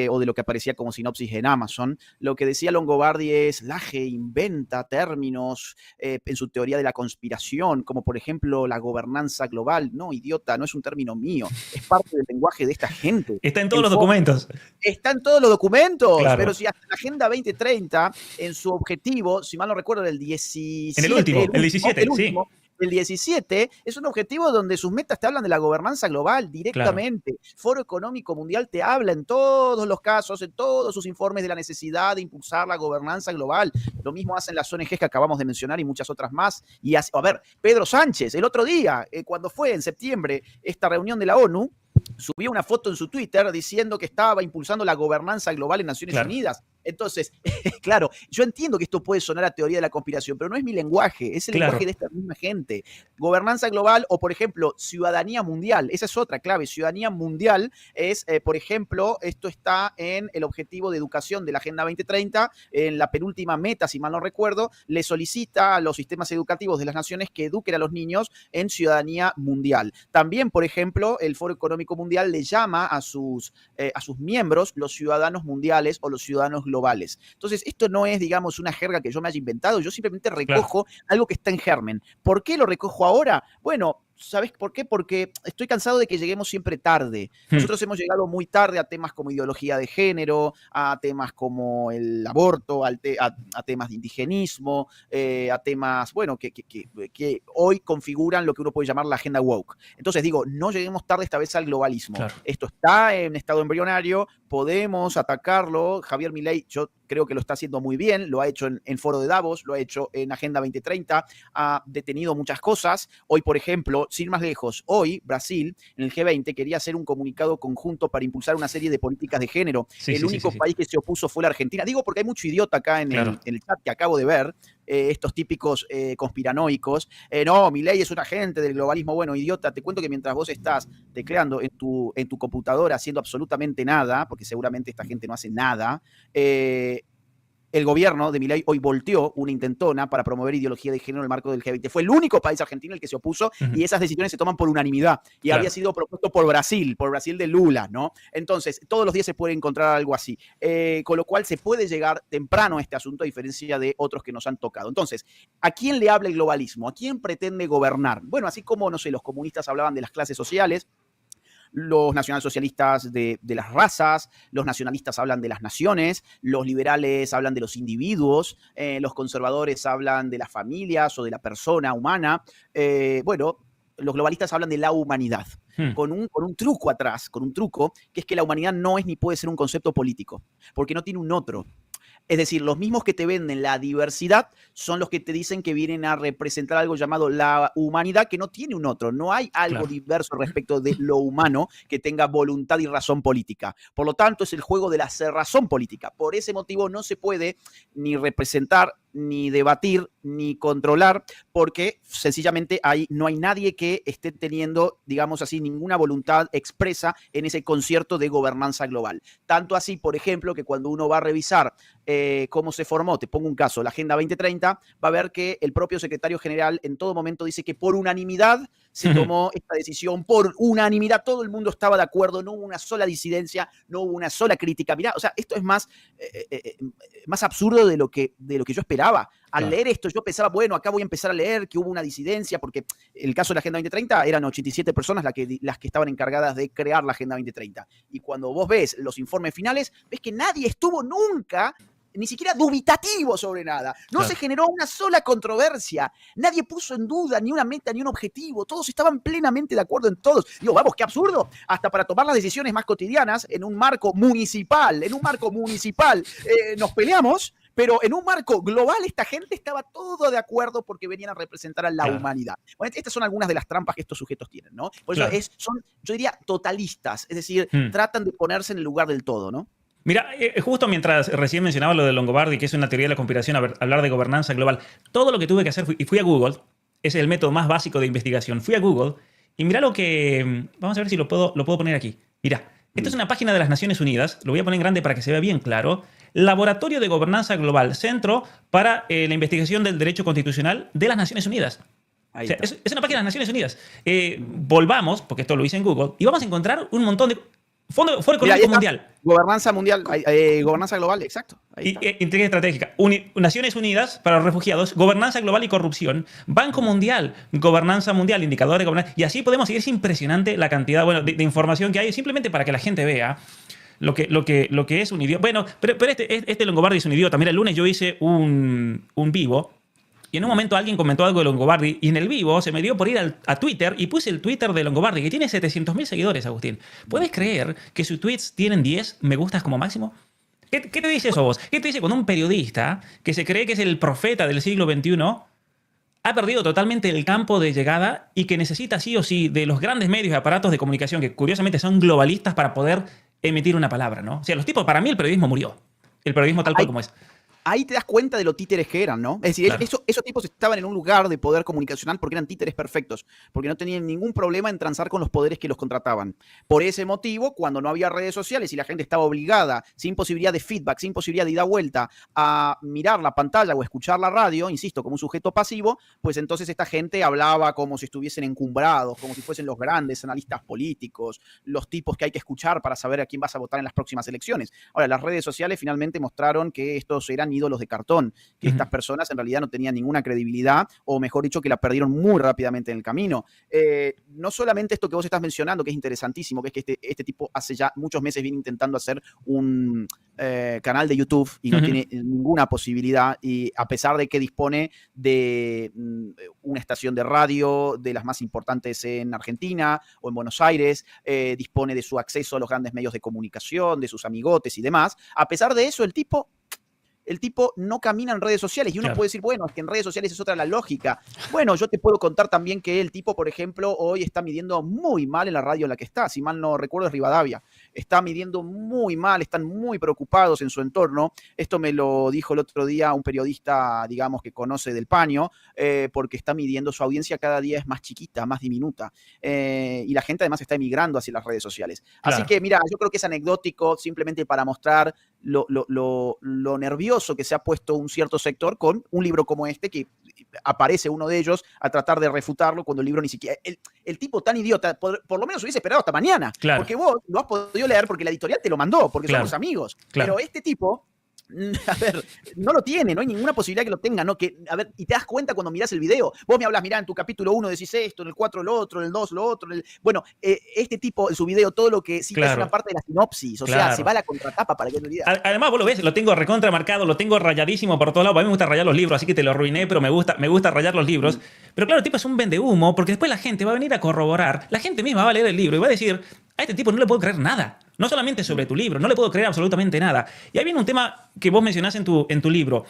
Speaker 3: o de lo que aparecía como sinopsis en Amazon. Lo que decía Longobardi es, Laje inventa términos en su teoría de la conspiración, como por ejemplo la gobernanza global. No, idiota, no es un término mío, es parte del lenguaje de esta gente.
Speaker 2: Está en todos los documentos.
Speaker 3: Está en todos los documentos,
Speaker 2: claro.
Speaker 3: Pero si hasta la Agenda 2030, en su objetivo, si mal no recuerdo, el 17.
Speaker 2: En el último, el 17,
Speaker 3: el último, sí. El 17 es un objetivo donde sus metas te hablan de la gobernanza global directamente. Claro. Foro Económico Mundial te habla en todos los casos, en todos sus informes de la necesidad de impulsar la gobernanza global. Lo mismo hacen las ONGs que acabamos de mencionar y muchas otras más. Y a ver, Pedro Sánchez, el otro día, cuando fue en septiembre esta reunión de la ONU, subió una foto en su Twitter diciendo que estaba impulsando la gobernanza global en Naciones Unidas. Entonces, claro, yo entiendo que esto puede sonar a teoría de la conspiración, pero no es mi lenguaje, es el lenguaje de esta misma gente. Gobernanza global o, por ejemplo, ciudadanía mundial. Esa es otra clave. Ciudadanía mundial es, por ejemplo, esto está en el objetivo de educación de la Agenda 2030, en la penúltima meta, si mal no recuerdo, le solicita a los sistemas educativos de las naciones que eduquen a los niños en ciudadanía mundial. También, por ejemplo, el Foro Económico Mundial le llama a sus miembros los ciudadanos mundiales o los ciudadanos globales. Entonces, esto no es, digamos, una jerga que yo me haya inventado, yo simplemente recojo algo que está en germen. ¿Por qué lo recojo ahora? Bueno, ¿sabes por qué? Porque estoy cansado de que lleguemos siempre tarde. Nosotros hemos llegado muy tarde a temas como ideología de género, a temas como el aborto, a temas de indigenismo, a temas, bueno, que hoy configuran lo que uno puede llamar la agenda woke. Entonces digo, no lleguemos tarde esta vez al globalismo. Claro. Esto está en estado embrionario, podemos atacarlo. Javier Milei, yo creo que lo está haciendo muy bien, lo ha hecho en Foro de Davos, lo ha hecho en Agenda 2030, ha detenido muchas cosas. Hoy, por ejemplo, sin más lejos, hoy Brasil, en el G20, quería hacer un comunicado conjunto para impulsar una serie de políticas de género. El único país que se opuso fue la Argentina. Digo porque hay mucho idiota acá en el chat que acabo de ver, estos típicos conspiranoicos. No, Milei es un agente del globalismo. Bueno, idiota, te cuento que mientras vos estás tecleando en tu computadora haciendo absolutamente nada, porque seguramente esta gente no hace nada, el gobierno de Milei hoy volteó una intentona para promover ideología de género en el marco del G20. Fue el único país argentino el que se opuso y esas decisiones se toman por unanimidad. Y había sido propuesto por Brasil de Lula, ¿no? Entonces, todos los días se puede encontrar algo así. Con lo cual se puede llegar temprano a este asunto a diferencia de otros que nos han tocado. Entonces, ¿a quién le habla el globalismo? ¿A quién pretende gobernar? Bueno, así como, no sé, los comunistas hablaban de las clases sociales, los nacionalsocialistas de las razas, los nacionalistas hablan de las naciones, los liberales hablan de los individuos, los conservadores hablan de las familias o de la persona humana. Bueno, los globalistas hablan de la humanidad, con un truco atrás, con un truco, que es que la humanidad no es ni puede ser un concepto político, porque no tiene un otro. Es decir, los mismos que te venden la diversidad son los que te dicen que vienen a representar algo llamado la humanidad, que no tiene un otro. No hay algo
Speaker 2: Claro.
Speaker 3: diverso respecto de lo humano que tenga voluntad y razón política. Por lo tanto, es el juego de la cerrazón política. Por ese motivo no se puede ni representar, ni debatir, ni controlar, porque sencillamente no hay nadie que esté teniendo, digamos así, ninguna voluntad expresa en ese concierto de gobernanza global. Tanto así, por ejemplo, que cuando uno va a revisar cómo se formó, te pongo un caso, la Agenda 2030, va a ver que el propio secretario general en todo momento dice que por unanimidad se tomó esta decisión, por unanimidad, todo el mundo estaba de acuerdo, no hubo una sola disidencia, no hubo una sola crítica. Mirá, o sea, esto es más absurdo de lo que yo esperaba. Al leer esto, yo pensaba, bueno, acá voy a empezar a leer que hubo una disidencia, porque el caso de la Agenda 2030 eran 87 personas las que estaban encargadas de crear la Agenda 2030. Y cuando vos ves los informes finales, ves que nadie estuvo nunca ni siquiera dubitativo sobre nada. No se generó una sola controversia. Nadie puso en duda ni una meta ni un objetivo. Todos estaban plenamente de acuerdo en todos. Digo, vamos, qué absurdo. Hasta para tomar las decisiones más cotidianas en un marco municipal, nos peleamos, pero en un marco global esta gente estaba todo de acuerdo porque venían a representar a la humanidad. Bueno, estas son algunas de las trampas que estos sujetos tienen, ¿no? Por eso son, yo diría, totalistas. Es decir, tratan de ponerse en el lugar del todo, ¿no?
Speaker 2: Mira, justo mientras recién mencionaba lo de Longobardi, que es una teoría de la conspiración, hablar de gobernanza global, todo lo que tuve que hacer, fui a Google, es el método más básico de investigación, fui a Google y mira lo que... Vamos a ver si lo puedo poner aquí. Mira, esto es una página de las Naciones Unidas, lo voy a poner en grande para que se vea bien claro. Laboratorio de Gobernanza Global, Centro para la Investigación del Derecho Constitucional de las Naciones Unidas. O sea, es una página de las Naciones Unidas. Volvamos, porque esto lo hice en Google, y vamos a encontrar un montón de... Foro Económico Mundial.
Speaker 3: Gobernanza mundial, gobernanza global, exacto.
Speaker 2: Inteligencia estratégica. Naciones Unidas para los refugiados, gobernanza global y corrupción, Banco Mundial, gobernanza mundial, indicadores de gobernanza. Y así podemos seguir. Es impresionante la cantidad de información que hay, simplemente para que la gente vea lo que es un idiota. Bueno, pero este Longobardi es un idiota. Mira, el lunes yo hice un vivo. Y en un momento alguien comentó algo de Longobardi y en el vivo se me dio por ir a Twitter y puse el Twitter de Longobardi, que tiene 700.000 seguidores, Agustín. ¿Puedes creer que sus tweets tienen 10 me gustas como máximo? ¿Qué te dice eso a vos? ¿Qué te dice cuando un periodista que se cree que es el profeta del siglo XXI ha perdido totalmente el campo de llegada y que necesita sí o sí de los grandes medios y aparatos de comunicación que curiosamente son globalistas para poder emitir una palabra, ¿no? O sea, los tipos, para mí el periodismo murió. El periodismo tal cual como es.
Speaker 3: Ahí te das cuenta de lo títeres que eran, ¿no? Es decir,
Speaker 2: Claro.
Speaker 3: esos tipos estaban en un lugar de poder comunicacional porque eran títeres perfectos, porque no tenían ningún problema en transar con los poderes que los contrataban. Por ese motivo, cuando no había redes sociales y la gente estaba obligada, sin posibilidad de feedback, sin posibilidad de ida vuelta, a mirar la pantalla o escuchar la radio, insisto, como un sujeto pasivo, pues entonces esta gente hablaba como si estuviesen encumbrados, como si fuesen los grandes analistas políticos, los tipos que hay que escuchar para saber a quién vas a votar en las próximas elecciones. Ahora, las redes sociales finalmente mostraron que estos eran ídolos de cartón, que estas personas en realidad no tenían ninguna credibilidad, o mejor dicho, que la perdieron muy rápidamente en el camino. No solamente esto que vos estás mencionando, que es interesantísimo, que es que este tipo hace ya muchos meses viene intentando hacer un canal de YouTube y no tiene ninguna posibilidad, y a pesar de que dispone de una estación de radio de las más importantes en Argentina o en Buenos Aires, dispone de su acceso a los grandes medios de comunicación, de sus amigotes y demás, a pesar de eso el tipo no camina en redes sociales y uno puede decir, bueno, es que en redes sociales es otra la lógica. Bueno, yo te puedo contar también que el tipo, por ejemplo, hoy está midiendo muy mal en la radio en la que está, si mal no recuerdo es Rivadavia, está midiendo muy mal, están muy preocupados en su entorno. Esto me lo dijo el otro día un periodista, digamos, que conoce del paño, porque está midiendo su audiencia cada día es más chiquita, más diminuta, y la gente además está emigrando hacia las redes sociales. Claro. Así que, mira, yo creo que es anecdótico simplemente para mostrar lo nervioso que se ha puesto un cierto sector con un libro como este, que aparece uno de ellos a tratar de refutarlo cuando el libro ni siquiera... El tipo tan idiota, por lo menos hubiese esperado hasta mañana,
Speaker 2: claro.
Speaker 3: Porque vos lo has podido leer porque la editorial te lo mandó, porque somos amigos.
Speaker 2: Claro.
Speaker 3: Pero este tipo... A ver, no lo tiene, no hay ninguna posibilidad que lo tenga, ¿no? A ver, y te das cuenta cuando mirás el video. Vos me hablas, mirá, en tu capítulo 1 decís esto, en el 4 lo otro, en el 2 lo otro. Bueno, este tipo, en su video, todo lo que cita es una parte de la sinopsis. O sea, se va a la contratapa para que no olvides.
Speaker 2: Además, vos lo ves, lo tengo recontra marcado, lo tengo rayadísimo por todos lados. A mí me gusta rayar los libros, así que te lo arruiné, pero me gusta rayar los libros. Pero claro, el tipo es un vendehumo, porque después la gente va a venir a corroborar. La gente misma va a leer el libro y va a decir, a este tipo no le puedo creer nada. No solamente sobre tu libro, no le puedo creer absolutamente nada. Y ahí viene un tema que vos mencionás en tu libro.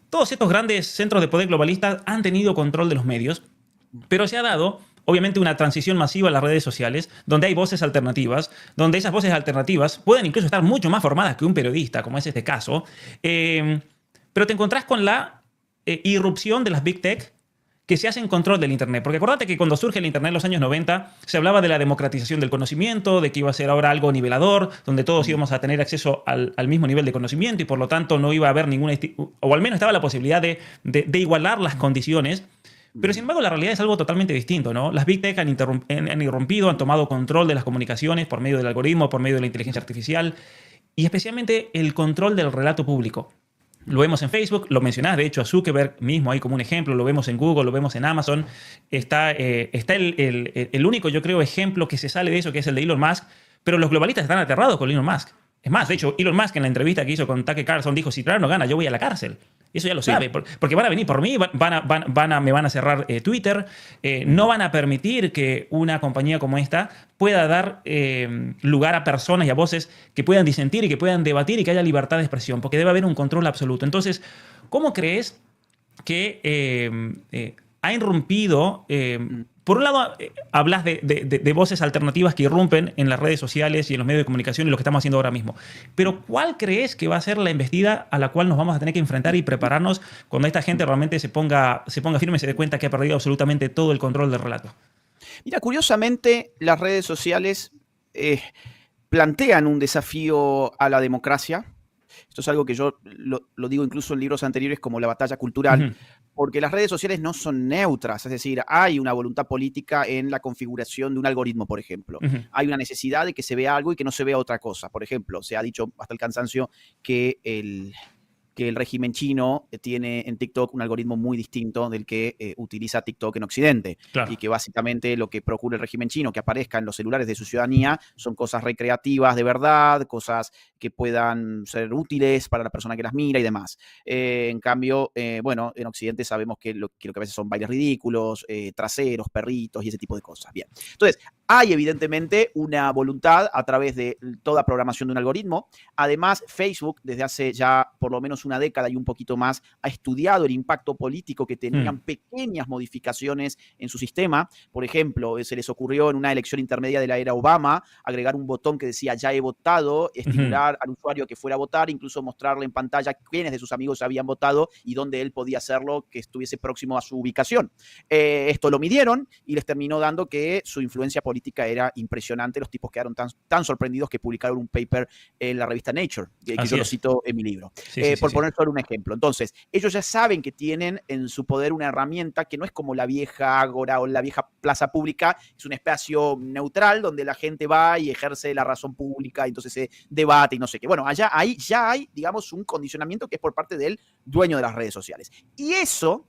Speaker 2: Todos estos grandes centros de poder globalistas han tenido control de los medios, pero se ha dado, obviamente, una transición masiva a las redes sociales, donde hay voces alternativas, donde esas voces alternativas pueden incluso estar mucho más formadas que un periodista, como es este caso. Pero te encontrás con la irrupción de las Big Tech que se hacen control del Internet. Porque acordate que cuando surge el Internet en los años 90, se hablaba de la democratización del conocimiento, de que iba a ser ahora algo nivelador, donde todos íbamos a tener acceso al mismo nivel de conocimiento y por lo tanto no iba a haber ninguna, o al menos estaba la posibilidad de igualar las condiciones. Pero sin embargo la realidad es algo totalmente distinto, ¿no? Las Big Tech han irrumpido, han tomado control de las comunicaciones por medio del algoritmo, por medio de la inteligencia artificial y especialmente el control del relato público. Lo vemos en Facebook, lo mencionás, de hecho, a Zuckerberg mismo ahí como un ejemplo, lo vemos en Google, lo vemos en Amazon. Está el único, yo creo, ejemplo que se sale de eso, que es el de Elon Musk, pero los globalistas están aterrados con Elon Musk. Es más, de hecho, Elon Musk en la entrevista que hizo con Tucker Carlson dijo, si Trump no gana, yo voy a la cárcel. Y eso ya lo sabe, porque van a venir por mí, me van a cerrar Twitter, no van a permitir que una compañía como esta pueda dar lugar a personas y a voces que puedan disentir y que puedan debatir y que haya libertad de expresión, porque debe haber un control absoluto. Entonces, ¿cómo crees que ha irrumpido? Por un lado, hablas de voces alternativas que irrumpen en las redes sociales y en los medios de comunicación y lo que estamos haciendo ahora mismo. Pero ¿cuál crees que va a ser la embestida a la cual nos vamos a tener que enfrentar y prepararnos cuando esta gente realmente se ponga firme y se dé cuenta que ha perdido absolutamente todo el control del relato?
Speaker 3: Mira, curiosamente, las redes sociales plantean un desafío a la democracia. Esto es algo que yo lo digo incluso en libros anteriores como La batalla cultural, porque las redes sociales no son neutras, es decir, hay una voluntad política en la configuración de un algoritmo, por ejemplo. Hay una necesidad de que se vea algo y que no se vea otra cosa. Por ejemplo, se ha dicho hasta el cansancio que el régimen chino tiene en TikTok un algoritmo muy distinto del que utiliza TikTok en Occidente. Claro. Y que básicamente lo que procura el régimen chino que aparezca en los celulares de su ciudadanía son cosas recreativas de verdad, cosas que puedan ser útiles para la persona que las mira y demás. En cambio, bueno, en Occidente sabemos que lo que a veces son bailes ridículos, traseros, perritos y ese tipo de cosas. Bien. Entonces, hay evidentemente una voluntad a través de toda programación de un algoritmo. Además, Facebook, desde hace ya por lo menos una década y un poquito más, ha estudiado el impacto político que tenían pequeñas modificaciones en su sistema. Por ejemplo, se les ocurrió en una elección intermedia de la era Obama agregar un botón que decía ya he votado, estimular al usuario que fuera a votar, incluso mostrarle en pantalla quiénes de sus amigos habían votado y dónde él podía hacerlo, que estuviese próximo a su ubicación. Esto lo midieron y les terminó dando que su influencia política era impresionante. Los tipos quedaron tan sorprendidos que publicaron un paper en la revista Nature, que yo lo cito en mi libro. Por poner solo un ejemplo. Entonces, ellos ya saben que tienen en su poder una herramienta que no es como la vieja ágora o la vieja plaza pública, es un espacio neutral donde la gente va y ejerce la razón pública, y entonces se debate y no sé qué. Bueno, ahí ya hay, digamos, un condicionamiento que es por parte del dueño de las redes sociales. Y eso,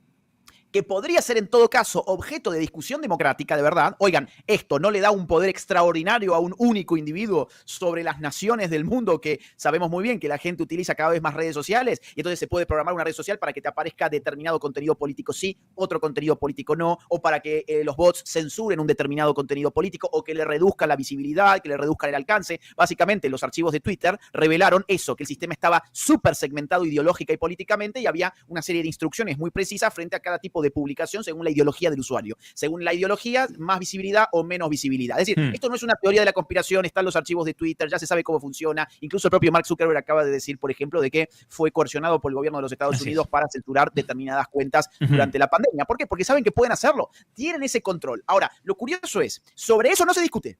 Speaker 3: que podría ser en todo caso objeto de discusión democrática, de verdad. Oigan, esto no le da un poder extraordinario a un único individuo sobre las naciones del mundo, que sabemos muy bien que la gente utiliza cada vez más redes sociales, y entonces se puede programar una red social para que te aparezca determinado contenido político sí, otro contenido político no, o para que los bots censuren un determinado contenido político, o que le reduzcan la visibilidad, que le reduzcan el alcance. Básicamente, los archivos de Twitter revelaron eso, que el sistema estaba súper segmentado ideológica y políticamente, y había una serie de instrucciones muy precisas frente a cada tipo de publicación según la ideología del usuario. Según la ideología, más visibilidad o menos visibilidad. Es decir, esto no es una teoría de la conspiración, están los archivos de Twitter, ya se sabe cómo funciona. Incluso el propio Mark Zuckerberg acaba de decir, por ejemplo, de que fue coercionado por el gobierno de los Estados Unidos para censurar determinadas cuentas durante la pandemia. ¿Por qué? Porque saben que pueden hacerlo. Tienen ese control. Ahora, lo curioso es, sobre eso no se discute.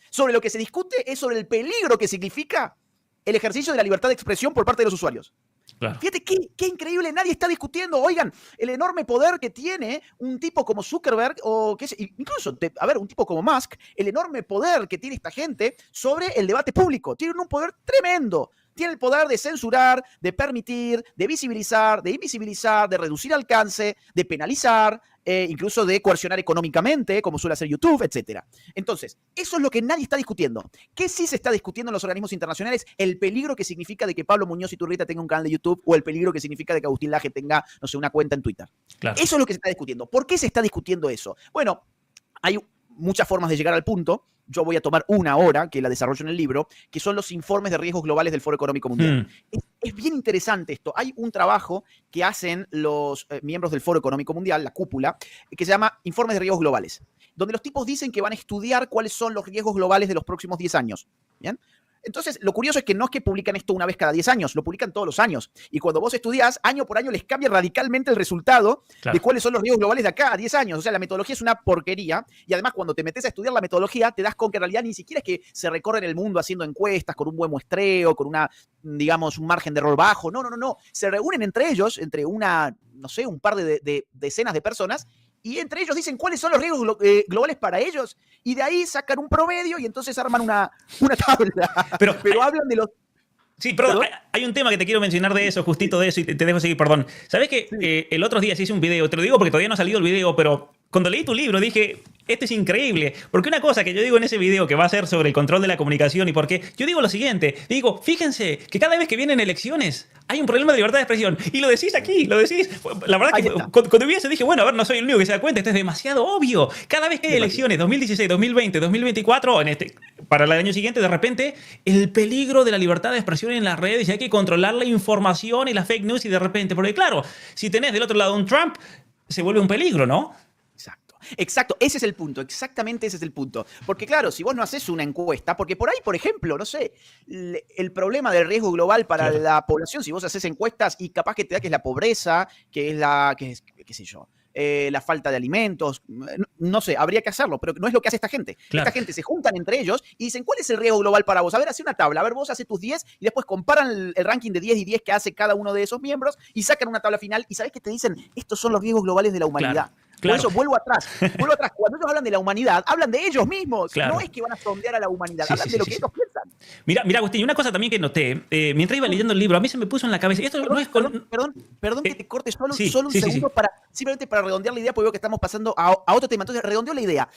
Speaker 3: Sobre lo que se discute es sobre el peligro que significa el ejercicio de la libertad de expresión por parte de los usuarios. Claro. Fíjate qué increíble, nadie está discutiendo, oigan, el enorme poder que tiene un tipo como Zuckerberg, o que es, incluso, un tipo como Musk, el enorme poder que tiene esta gente sobre el debate público. Tienen un poder tremendo. Tiene el poder de censurar, de permitir, de visibilizar, de invisibilizar, de reducir alcance, de penalizar, incluso de coercionar económicamente, como suele hacer YouTube, etc. Entonces, eso es lo que nadie está discutiendo. ¿Qué sí se está discutiendo en los organismos internacionales? El peligro que significa de que Pablo Muñoz Iturrieta tenga un canal de YouTube, o el peligro que significa de que Agustín Laje tenga, no sé, una cuenta en Twitter. Claro. Eso es lo que se está discutiendo. ¿Por qué se está discutiendo eso? Bueno, hay muchas formas de llegar al punto. yo voy a tomar una hora, que la desarrollo en el libro, que son los informes de riesgos globales del Foro Económico Mundial. Es bien interesante esto. Hay un trabajo que hacen los miembros del Foro Económico Mundial, la cúpula, que se llama Informes de Riesgos Globales, donde los tipos dicen que van a estudiar cuáles son los riesgos globales de los próximos 10 años. ¿Bien? Entonces, lo curioso es que no es que publican esto una vez cada 10 años, lo publican todos los años. Y cuando vos estudiás, año por año les cambia radicalmente el resultado de cuáles son los riesgos globales de acá a 10 años. O sea, la metodología es una porquería. Y además, cuando te metes a estudiar la metodología, te das con que en realidad ni siquiera es que se recorren el mundo haciendo encuestas con un buen muestreo, con digamos, un margen de error bajo. No. Se reúnen entre ellos, entre un par de decenas de personas, y entre ellos dicen cuáles son los riesgos globales para ellos, y de ahí sacan un promedio y entonces arman una tabla. Pero hablan de los...
Speaker 2: Sí, perdón, hay un tema que te quiero mencionar de eso, justito de eso, y te dejo seguir, perdón. ¿Sabes que
Speaker 3: Sí.
Speaker 2: el otro día se hizo un video? Te lo digo porque todavía no ha salido el video, pero cuando leí tu libro dije, este es increíble. Porque una cosa que yo digo en ese video que va a ser sobre el control de la comunicación y por qué, yo digo lo siguiente, digo, fíjense que cada vez que vienen elecciones hay un problema de libertad de expresión. Y lo decís aquí, lo decís. La verdad que cuando vi eso dije, bueno, a ver, no soy el único que se da cuenta, esto es demasiado obvio. Cada vez que hay elecciones, 2016, 2020, 2024, para el año siguiente, de repente, el peligro de la libertad de expresión en las redes y hay que controlar la información y la fake news y de repente, porque claro, si tenés del otro lado un Trump, se vuelve un peligro, ¿no?
Speaker 3: Exacto, ese es el punto, exactamente ese es el punto. Porque claro, si vos no haces una encuesta, porque por ahí, por ejemplo, no sé, el problema del riesgo global para la población, si vos haces encuestas y capaz que te da que es la pobreza, qué sé yo, la falta de alimentos, no sé, habría que hacerlo, pero no es lo que hace esta gente.
Speaker 2: Claro.
Speaker 3: Esta gente se juntan entre ellos y dicen, ¿cuál es el riesgo global para vos? A ver, hace una tabla, a ver, vos haces tus 10 y después comparan el ranking de 10 y 10 que hace cada uno de esos miembros y sacan una tabla final y ¿sabés qué te dicen? Estos son los riesgos globales de la humanidad.
Speaker 2: Claro.
Speaker 3: Por eso vuelvo atrás. Cuando ellos hablan de la humanidad, hablan de ellos mismos.
Speaker 2: Claro.
Speaker 3: No es que van a sondear a la humanidad, hablan de lo que ellos piensan.
Speaker 2: Mira, Agustín, y una cosa también que noté, mientras iba leyendo el libro, a mí se me puso en la cabeza, y esto no es
Speaker 3: Perdón que te corte solo un segundo
Speaker 2: sí.
Speaker 3: simplemente para redondear la idea, porque veo que estamos pasando a otro tema. Entonces, redondeo la idea.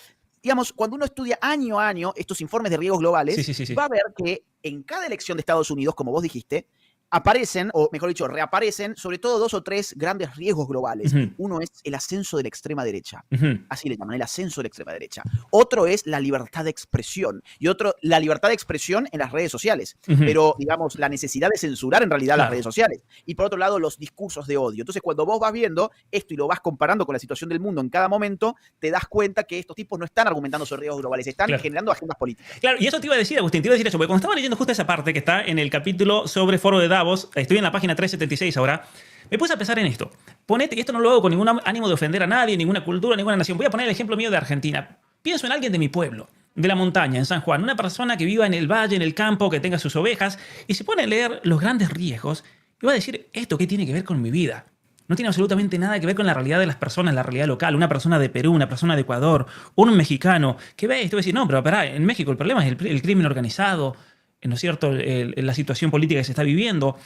Speaker 3: Digamos, cuando uno estudia año a año estos informes de riesgos globales, va a ver que en cada elección de Estados Unidos, como vos dijiste, aparecen, o mejor dicho, reaparecen, sobre todo 2 o 3 grandes riesgos globales. Uno es el ascenso de la extrema derecha. Así le llaman, el ascenso de la extrema derecha. Otro es la libertad de expresión. Y otro, la libertad de expresión en las redes sociales. Pero, digamos, la necesidad de censurar en realidad las redes sociales. Y por otro lado, los discursos de odio. Entonces, cuando vos vas viendo esto y lo vas comparando con la situación del mundo en cada momento, te das cuenta que estos tipos no están argumentando sobre riesgos globales, están generando agendas políticas.
Speaker 2: Claro, y eso te iba a decir, Agustín, te iba a decir eso, porque cuando estaba leyendo justo esa parte que está en el capítulo sobre Foro de Davos, estoy en la página 376 ahora, me puse a pensar en esto. Ponete, y esto no lo hago con ningún ánimo de ofender a nadie, ninguna cultura, ninguna nación. Voy a poner el ejemplo mío de Argentina. Pienso en alguien de mi pueblo, de la montaña, en San Juan, una persona que viva en el valle, en el campo, que tenga sus ovejas, y se pone a leer los grandes riesgos, y va a decir, ¿esto qué tiene que ver con mi vida? No tiene absolutamente nada que ver con la realidad de las personas, la realidad local. Una persona de Perú, una persona de Ecuador, un mexicano, que ve esto y va a decir, no, pero pará, en México el problema es el crimen organizado, ¿no es cierto?, la situación política que se está viviendo.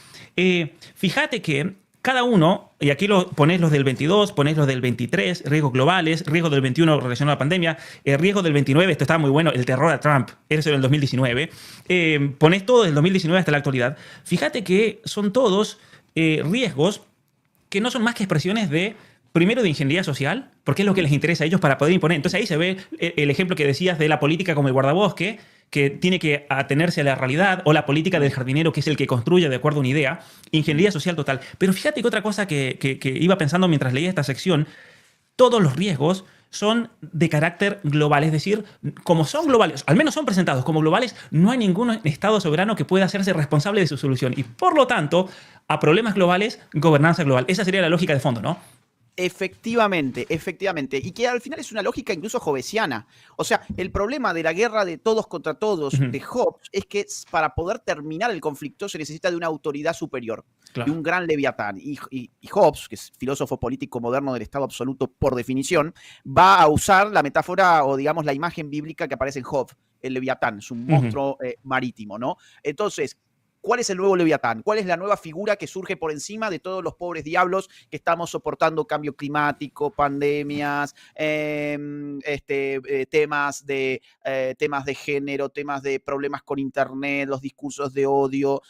Speaker 2: Fíjate que cada uno, y aquí ponés los del 22, ponés los del 23, riesgos globales, riesgo del 21 relacionado a la pandemia, riesgo del 29, esto estaba muy bueno, el terror a Trump, eso era el 2019. Ponés todo del 2019 hasta la actualidad. Fíjate que son todos riesgos que no son más que expresiones de, primero, de ingeniería social, porque es lo que les interesa a ellos para poder imponer. Entonces ahí se ve el ejemplo que decías de la política como el guardabosque, que tiene que atenerse a la realidad, o la política del jardinero, que es el que construye de acuerdo a una idea. Ingeniería social total. Pero fíjate que otra cosa que iba pensando mientras leía esta sección, todos los riesgos son de carácter global, es decir, como son globales, al menos son presentados como globales, no hay ningún Estado soberano que pueda hacerse responsable de su solución. Y por lo tanto, a problemas globales, gobernanza global. Esa sería la lógica de fondo, ¿no?
Speaker 3: Efectivamente. Y que al final es una lógica incluso hobbesiana. O sea, el problema de la guerra de todos contra todos de Hobbes es que para poder terminar el conflicto se necesita de una autoridad superior, de un gran leviatán. Y Hobbes, que es filósofo político moderno del Estado absoluto por definición, va a usar la metáfora o digamos la imagen bíblica que aparece en Job, el leviatán, es un monstruo marítimo, ¿no? Entonces, ¿Cuál es el nuevo Leviatán? ¿Cuál es la nueva figura que surge por encima de todos los pobres diablos que estamos soportando cambio climático, pandemias, temas de género, temas de problemas con internet, los discursos de odio,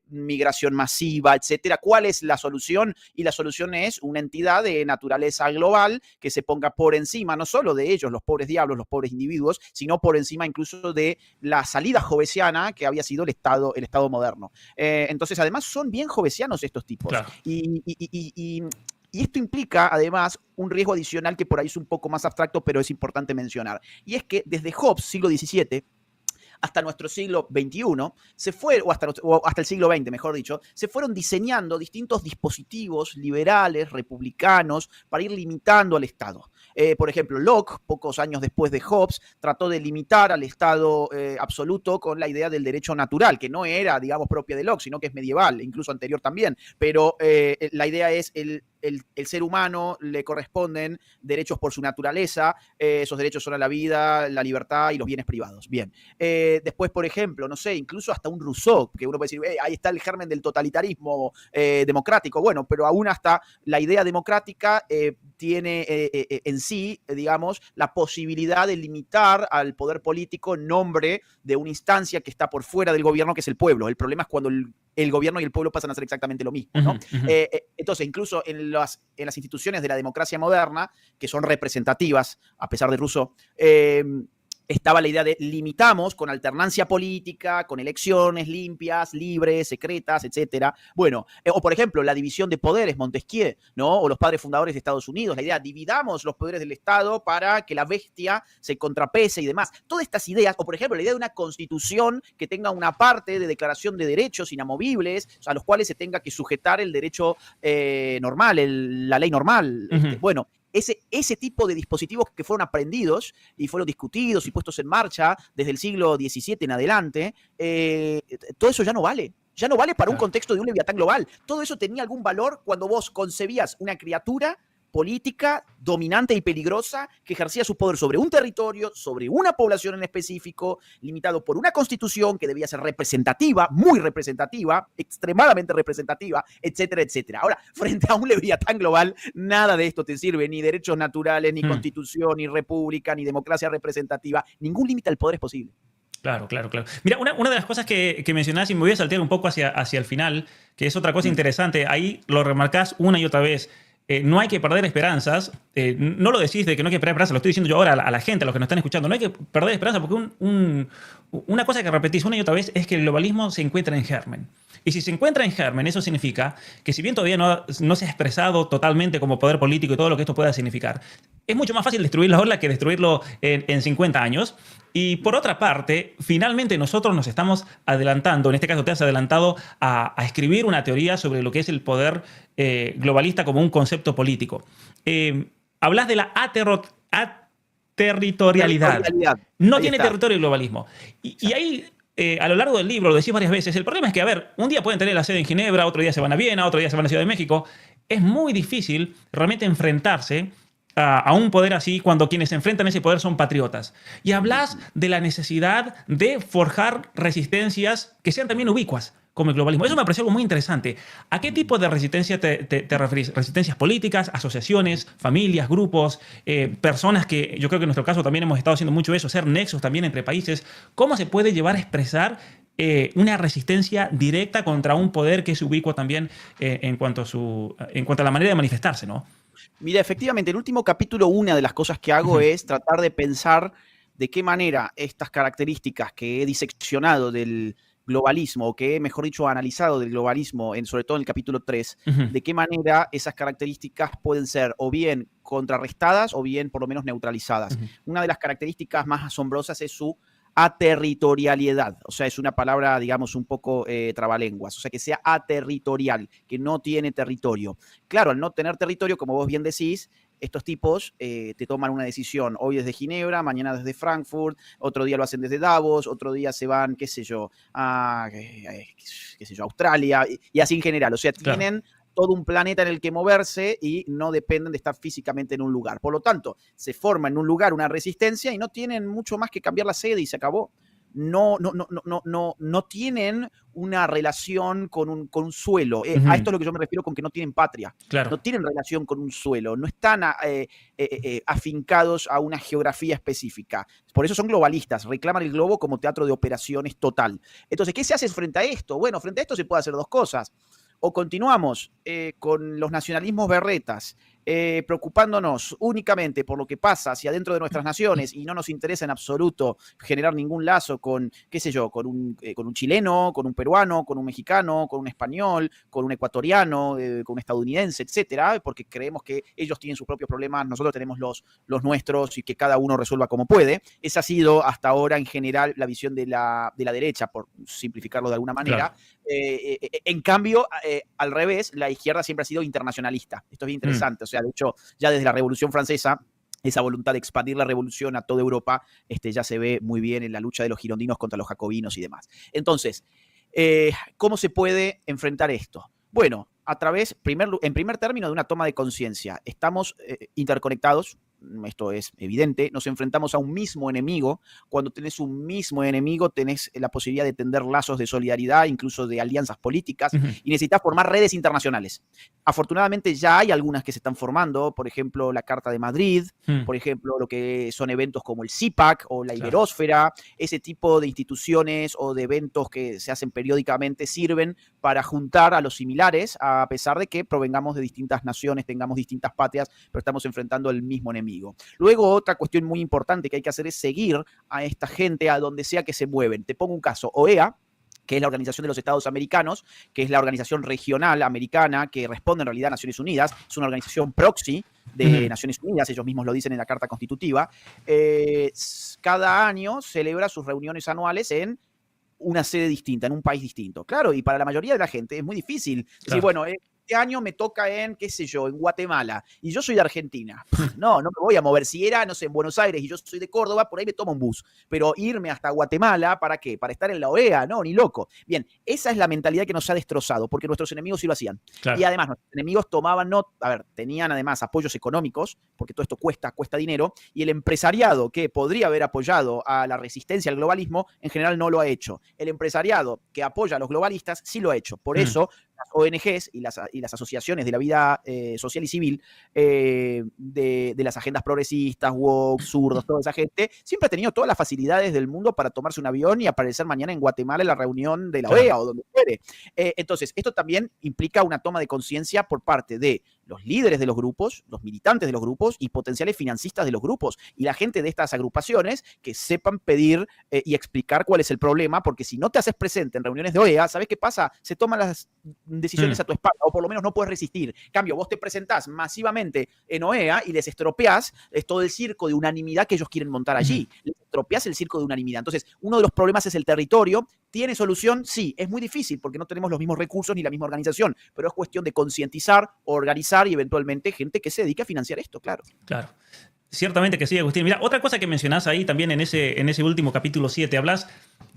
Speaker 3: migración masiva, etcétera? ¿Cuál es la solución? Y la solución es una entidad de naturaleza global que se ponga por encima no solo de ellos, los pobres diablos, los pobres individuos, sino por encima incluso de la salida jovesiana que había sido el Estado moderno. Entonces, además, son bien jovesianos estos tipos.
Speaker 2: Claro.
Speaker 3: Y esto implica, además, un riesgo adicional que por ahí es un poco más abstracto, pero es importante mencionar. Y es que desde Hobbes, siglo XVII, hasta nuestro siglo XXI, o hasta el siglo XX, mejor dicho, se fueron diseñando distintos dispositivos liberales, republicanos, para ir limitando al Estado. Por ejemplo, Locke, pocos años después de Hobbes, trató de limitar al Estado absoluto con la idea del derecho natural, que no era, digamos, propia de Locke, sino que es medieval, incluso anterior también. Pero la idea es el ser humano le corresponden derechos por su naturaleza, esos derechos son a la vida, la libertad y los bienes privados. Bien. Después, por ejemplo, no sé, incluso hasta un Rousseau, que uno puede decir, ahí está el germen del totalitarismo democrático. Bueno, pero aún hasta la idea democrática tiene en sí, digamos, la posibilidad de limitar al poder político en nombre de una instancia que está por fuera del gobierno, que es el pueblo. El problema es cuando el gobierno y el pueblo pasan a ser exactamente lo mismo, ¿no? Entonces, incluso en las instituciones de la democracia moderna, que son representativas, a pesar de Rousseau, estaba la idea de limitamos con alternancia política, con elecciones limpias, libres, secretas, etcétera. Bueno, o por ejemplo, la división de poderes, Montesquieu, ¿no? O los padres fundadores de Estados Unidos, la idea, dividamos los poderes del Estado para que la bestia se contrapese y demás. Todas estas ideas, o por ejemplo, la idea de una constitución que tenga una parte de declaración de derechos inamovibles, a los cuales se tenga que sujetar el derecho normal, la ley normal. Bueno, ese tipo de dispositivos que fueron aprendidos y fueron discutidos y puestos en marcha desde el siglo XVII en adelante, todo eso ya no vale. Ya no vale para un contexto de un Leviatán global. Todo eso tenía algún valor cuando vos concebías una criatura política dominante y peligrosa que ejercía su poder sobre un territorio, sobre una población en específico, limitado por una constitución que debía ser representativa, muy representativa, extremadamente representativa, etcétera, etcétera. Ahora, frente a un Leviatán global, nada de esto te sirve, ni derechos naturales, ni constitución, ni república, ni democracia representativa. Ningún límite al poder es posible.
Speaker 2: Claro. Mira, una de las cosas que mencionás, y me voy a saltear un poco hacia el final, que es otra cosa interesante, ahí lo remarcás una y otra vez. No hay que perder esperanzas. No lo decís de que no hay que perder esperanzas, lo estoy diciendo yo ahora a la gente, a los que nos están escuchando. No hay que perder esperanza porque una cosa que repetís una y otra vez es que el globalismo se encuentra en germen. Y si se encuentra en germen, eso significa que si bien todavía no se ha expresado totalmente como poder político y todo lo que esto pueda significar, es mucho más fácil destruirlo ahora que destruirlo en 50 años. Y por otra parte, finalmente nosotros nos estamos adelantando, en este caso te has adelantado a escribir una teoría sobre lo que es el poder globalista como un concepto político. Hablas de la aterritorialidad. No tiene territorio el globalismo. Y ahí, a lo largo del libro, lo decís varias veces, el problema es que, a ver, un día pueden tener la sede en Ginebra, otro día se van a Viena, otro día se van a Ciudad de México. Es muy difícil realmente enfrentarse a un poder así cuando quienes se enfrentan a ese poder son patriotas. Y hablas de la necesidad de forjar resistencias que sean también ubicuas, como el globalismo. Eso me pareció algo muy interesante. ¿A qué tipo de resistencia te referís? ¿Resistencias políticas, asociaciones, familias, grupos, personas que yo creo que en nuestro caso también hemos estado haciendo mucho eso, hacer nexos también entre países? ¿Cómo se puede llevar a expresar una resistencia directa contra un poder que es ubicuo también en cuanto a la manera de manifestarse, ¿no?
Speaker 3: Mira, efectivamente, el último capítulo, una de las cosas que hago es tratar de pensar de qué manera estas características que he diseccionado del globalismo, o que he, mejor dicho, analizado del globalismo, sobre todo en el capítulo 3, de qué manera esas características pueden ser o bien contrarrestadas o bien por lo menos neutralizadas. Una de las características más asombrosas es su aterritorialidad, o sea, es una palabra, digamos, un poco trabalenguas, o sea, que sea aterritorial, que no tiene territorio. Claro, al no tener territorio, como vos bien decís, estos tipos te toman una decisión hoy desde Ginebra, mañana desde Frankfurt, otro día lo hacen desde Davos, otro día se van, qué sé yo, a Australia, y así en general, o sea, tienen todo un planeta en el que moverse y no dependen de estar físicamente en un lugar. Por lo tanto, se forma en un lugar una resistencia y no tienen mucho más que cambiar la sede y se acabó. no tienen una relación con un suelo. A esto es lo que yo me refiero con que no tienen patria.
Speaker 2: Claro.
Speaker 3: No tienen relación con un suelo, no están afincados a una geografía específica. Por eso son globalistas, reclaman el globo como teatro de operaciones total. Entonces, ¿qué se hace frente a esto? Bueno, frente a esto se puede hacer dos cosas. O continuamos con los nacionalismos berretas, preocupándonos únicamente por lo que pasa hacia adentro de nuestras naciones y no nos interesa en absoluto generar ningún lazo con, qué sé yo, con un chileno, con un peruano, con un mexicano, con un español, con un ecuatoriano, con un estadounidense, etcétera, porque creemos que ellos tienen sus propios problemas, nosotros tenemos los nuestros y que cada uno resuelva como puede. Esa ha sido hasta ahora en general la visión de la derecha, por simplificarlo de alguna manera. Claro. En cambio, al revés, la izquierda siempre ha sido internacionalista. Esto es bien interesante. O sea, de hecho, ya desde la Revolución Francesa, esa voluntad de expandir la revolución a toda Europa ya se ve muy bien en la lucha de los girondinos contra los jacobinos y demás. Entonces, ¿cómo se puede enfrentar esto? Bueno, a través, en primer término, de una toma de conciencia. Estamos interconectados. Esto es evidente, nos enfrentamos a un mismo enemigo. Cuando tenés un mismo enemigo, tenés la posibilidad de tender lazos de solidaridad, incluso de alianzas políticas, y necesitas formar redes internacionales. Afortunadamente ya hay algunas que se están formando, por ejemplo, la Carta de Madrid, por ejemplo, lo que son eventos como el CIPAC o la Iberósfera, ese tipo de instituciones o de eventos que se hacen periódicamente sirven para juntar a los similares, a pesar de que provengamos de distintas naciones, tengamos distintas patrias, pero estamos enfrentando el mismo enemigo. Luego, otra cuestión muy importante que hay que hacer es seguir a esta gente a donde sea que se mueven. Te pongo un caso, OEA, que es la Organización de los Estados Americanos, que es la organización regional americana que responde en realidad a Naciones Unidas, es una organización proxy de Naciones Unidas, ellos mismos lo dicen en la Carta Constitutiva. Cada año celebra sus reuniones anuales en una sede distinta, en un país distinto. Claro, y para la mayoría de la gente es muy difícil decir, bueno, este año me toca en, qué sé yo, en Guatemala, y yo soy de Argentina. No me voy a mover. Si era, no sé, en Buenos Aires y yo soy de Córdoba, por ahí me tomo un bus. Pero irme hasta Guatemala, ¿para qué? ¿Para estar en la OEA? No, ni loco. Bien, esa es la mentalidad que nos ha destrozado, porque nuestros enemigos sí lo hacían. Claro. Y además, nuestros enemigos tenían además apoyos económicos, porque todo esto cuesta dinero, y el empresariado que podría haber apoyado a la resistencia al globalismo, en general no lo ha hecho. El empresariado que apoya a los globalistas sí lo ha hecho. Por eso, las ONGs y las asociaciones de la vida social y civil de las agendas progresistas, woke, zurdos, toda esa gente, siempre ha tenido todas las facilidades del mundo para tomarse un avión y aparecer mañana en Guatemala en la reunión de la OEA o donde fuere. Entonces, esto también implica una toma de conciencia por parte de los líderes de los grupos, los militantes de los grupos y potenciales financistas de los grupos y la gente de estas agrupaciones que sepan pedir y explicar cuál es el problema, porque si no te haces presente en reuniones de OEA, ¿sabes qué pasa? Se toman las decisiones a tu espalda, o por lo menos no puedes resistir. En cambio, vos te presentás masivamente en OEA y les estropeás todo el circo de unanimidad que ellos quieren montar allí. Les estropeás el circo de unanimidad. Entonces, uno de los problemas es el territorio. ¿Tiene solución? Sí. Es muy difícil porque no tenemos los mismos recursos ni la misma organización, pero es cuestión de concientizar, organizar y eventualmente gente que se dedique a financiar esto, claro.
Speaker 2: Claro. Ciertamente que sí, Agustín. Mira, otra cosa que mencionás ahí también en ese último capítulo 7, hablas,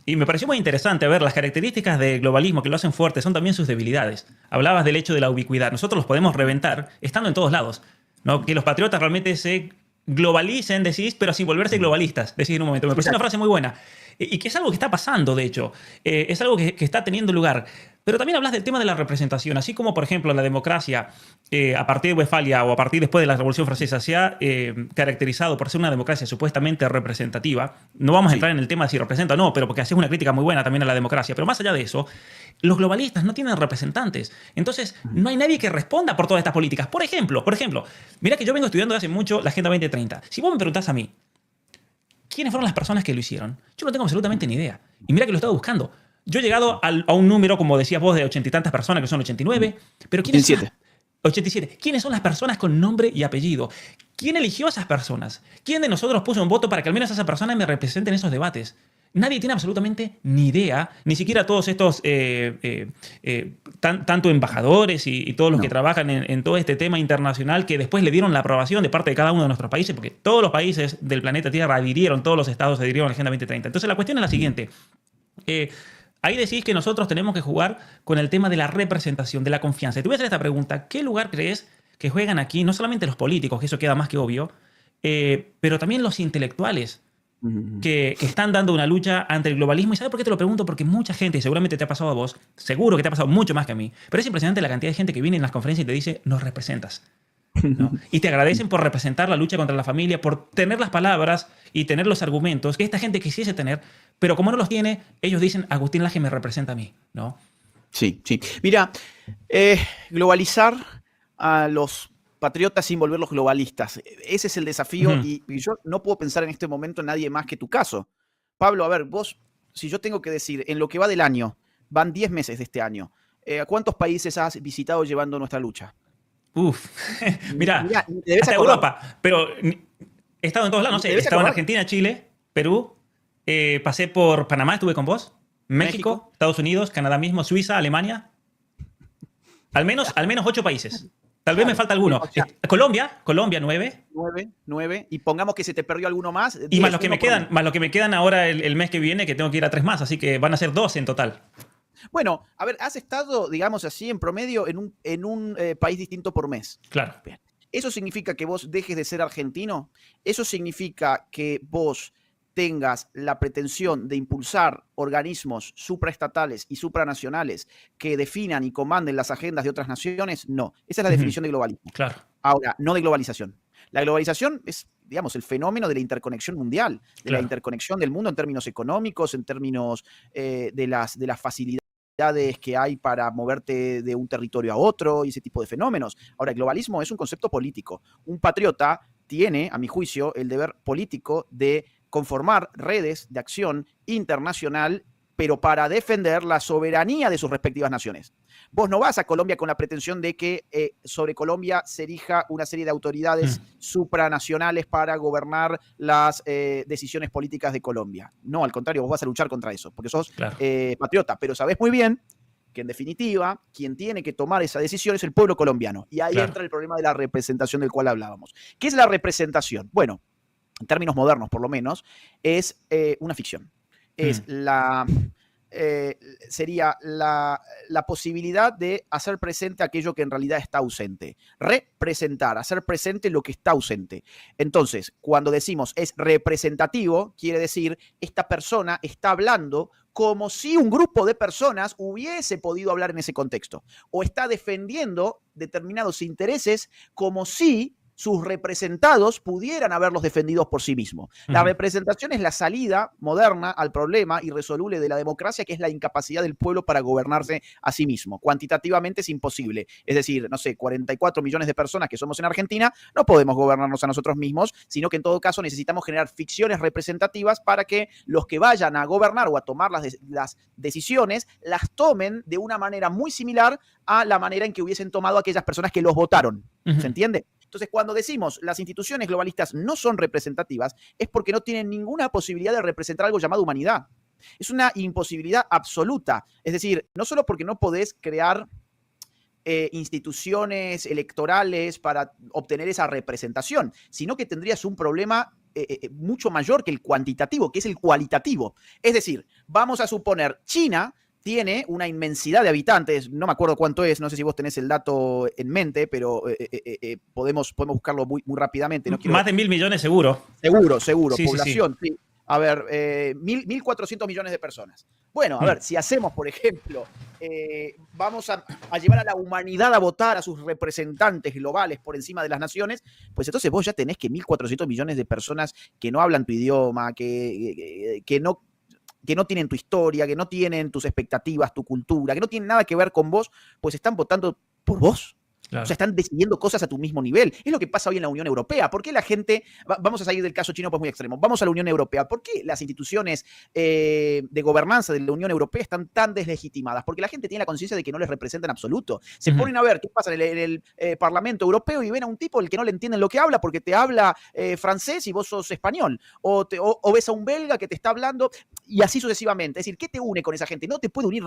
Speaker 2: y me pareció muy interesante, ver las características del globalismo que lo hacen fuerte son también sus debilidades. Hablabas del hecho de la ubicuidad. Nosotros los podemos reventar estando en todos lados, ¿no? Que los patriotas realmente se globalicen, decís, pero sin volverse globalistas, decís en un momento. Me pareció una frase muy buena. Y que es algo que está pasando, de hecho. Es algo que está teniendo lugar. Pero también hablas del tema de la representación. Así como, por ejemplo, la democracia, a partir de Westfalia o a partir después de la Revolución Francesa, se ha caracterizado por ser una democracia supuestamente representativa. No vamos a entrar en el tema de si representa o no, pero porque haces una crítica muy buena también a la democracia. Pero más allá de eso, los globalistas no tienen representantes. Entonces, no hay nadie que responda por todas estas políticas. Por ejemplo, mira que yo vengo estudiando hace mucho la Agenda 2030. Si vos me preguntás a mí, ¿quiénes fueron las personas que lo hicieron? Yo no tengo absolutamente ni idea. Y mira que lo estaba buscando. Yo he llegado a un número, como decías vos, de 80 y tantas personas, que son 89. Pero ¿quiénes 87. ¿Quiénes son las personas con nombre y apellido? ¿Quién eligió a esas personas? ¿Quién de nosotros puso un voto para que al menos esa persona me represente en esos debates? Nadie tiene absolutamente ni idea, ni siquiera todos estos, tanto embajadores y todos los que trabajan en todo este tema internacional que después le dieron la aprobación de parte de cada uno de nuestros países, porque todos los países del planeta Tierra adhirieron, todos los estados adhirieron a la Agenda 2030. Entonces la cuestión es la siguiente. Ahí decís que nosotros tenemos que jugar con el tema de la representación, de la confianza. Y te voy a hacer esta pregunta. ¿Qué lugar crees que juegan aquí, no solamente los políticos, que eso queda más que obvio, pero también los intelectuales que están dando una lucha ante el globalismo. ¿Y sabes por qué te lo pregunto? Porque mucha gente, y seguramente te ha pasado a vos, seguro que te ha pasado mucho más que a mí, pero es impresionante la cantidad de gente que viene en las conferencias y te dice, nos representas, ¿no? Y te agradecen por representar la lucha contra la familia, por tener las palabras y tener los argumentos que esta gente quisiese tener, pero como no los tiene, ellos dicen, Agustín Laje me representa a mí, ¿no?
Speaker 3: Sí, sí. Mira, globalizar a los patriotas sin volverlos globalistas. Ese es el desafío y yo no puedo pensar en este momento en nadie más que tu caso. Pablo, a ver, vos, si yo tengo que decir, en lo que va del año, van 10 meses de este año, ¿a cuántos países has visitado llevando nuestra lucha?
Speaker 2: Uf, mira,
Speaker 3: te debes
Speaker 2: hasta
Speaker 3: acordar.
Speaker 2: Europa, pero he estado en todos lados, no sé, he estado en Argentina, Chile, Perú, pasé por Panamá, estuve con vos, México, Estados Unidos, Canadá mismo, Suiza, Alemania, al menos 8 países. Tal vez me falta alguno.
Speaker 3: O sea,
Speaker 2: Colombia, 9.
Speaker 3: 9, y pongamos que se te perdió alguno más. 10,
Speaker 2: Y más los que me quedan ahora el mes que viene, que tengo que ir a 3 más, así que van a ser 12 en total.
Speaker 3: Bueno, a ver, has estado, digamos así, en promedio en un país distinto por mes.
Speaker 2: Claro.
Speaker 3: Bien. ¿Eso significa que vos dejes de ser argentino? ¿Eso significa que vos tengas la pretensión de impulsar organismos supraestatales y supranacionales que definan y comanden las agendas de otras naciones? No. Esa es la definición de globalismo.
Speaker 2: Claro.
Speaker 3: Ahora, no de globalización. La globalización es, digamos, el fenómeno de la interconexión mundial, de la interconexión del mundo en términos económicos, en términos de las facilidades que hay para moverte de un territorio a otro y ese tipo de fenómenos. Ahora, el globalismo es un concepto político. Un patriota tiene, a mi juicio, el deber político de conformar redes de acción internacional, pero para defender la soberanía de sus respectivas naciones. Vos no vas a Colombia con la pretensión de que sobre Colombia se erija una serie de autoridades supranacionales para gobernar las decisiones políticas de Colombia. No, al contrario, vos vas a luchar contra eso, porque sos patriota, pero sabés muy bien que en definitiva quien tiene que tomar esa decisión es el pueblo colombiano. Y ahí entra el problema de la representación del cual hablábamos. ¿Qué es la representación? Bueno, en términos modernos por lo menos, es una ficción. Es sería la posibilidad de hacer presente aquello que en realidad está ausente. Representar, hacer presente lo que está ausente. Entonces, cuando decimos es representativo, quiere decir esta persona está hablando como si un grupo de personas hubiese podido hablar en ese contexto. O está defendiendo determinados intereses como si sus representados pudieran haberlos defendidos por sí mismos. La representación es la salida moderna al problema irresoluble de la democracia, que es la incapacidad del pueblo para gobernarse a sí mismo. Cuantitativamente es imposible. Es decir, no sé, 44 millones de personas que somos en Argentina, no podemos gobernarnos a nosotros mismos, sino que en todo caso necesitamos generar ficciones representativas para que los que vayan a gobernar o a tomar las decisiones las tomen de una manera muy similar a la manera en que hubiesen tomado aquellas personas que los votaron. ¿Se entiende? Entonces, cuando decimos las instituciones globalistas no son representativas, es porque no tienen ninguna posibilidad de representar algo llamado humanidad. Es una imposibilidad absoluta. Es decir, no solo porque no podés crear instituciones electorales para obtener esa representación, sino que tendrías un problema mucho mayor que el cuantitativo, que es el cualitativo. Es decir, vamos a suponer, China tiene una inmensidad de habitantes, no me acuerdo cuánto es, no sé si vos tenés el dato en mente, pero podemos buscarlo muy rápidamente. No quiero...
Speaker 2: Más de 1.000 millones seguro.
Speaker 3: Seguro.
Speaker 2: Sí,
Speaker 3: población, sí. A ver, 1.400 millones de personas. Bueno, a ver, si hacemos, por ejemplo, vamos a llevar a la humanidad a votar a sus representantes globales por encima de las naciones, pues entonces vos ya tenés que 1.400 millones de personas que no hablan tu idioma, que no tienen tu historia, que no tienen tus expectativas, tu cultura, que no tienen nada que ver con vos, pues están votando por vos. Claro. O sea, están decidiendo cosas a tu mismo nivel. Es lo que pasa hoy en la Unión Europea. ¿Por qué la gente, vamos a salir del caso chino pues muy extremo, vamos a la Unión Europea, ¿por qué las instituciones de gobernanza de la Unión Europea están tan deslegitimadas? Porque la gente tiene la conciencia de que no les representa en absoluto. Se ponen a ver qué pasa en el Parlamento Europeo y ven a un tipo al que no le entienden lo que habla porque te habla francés y vos sos español. O ves a un belga que te está hablando y así sucesivamente. Es decir, ¿qué te une con esa gente? No te puede unir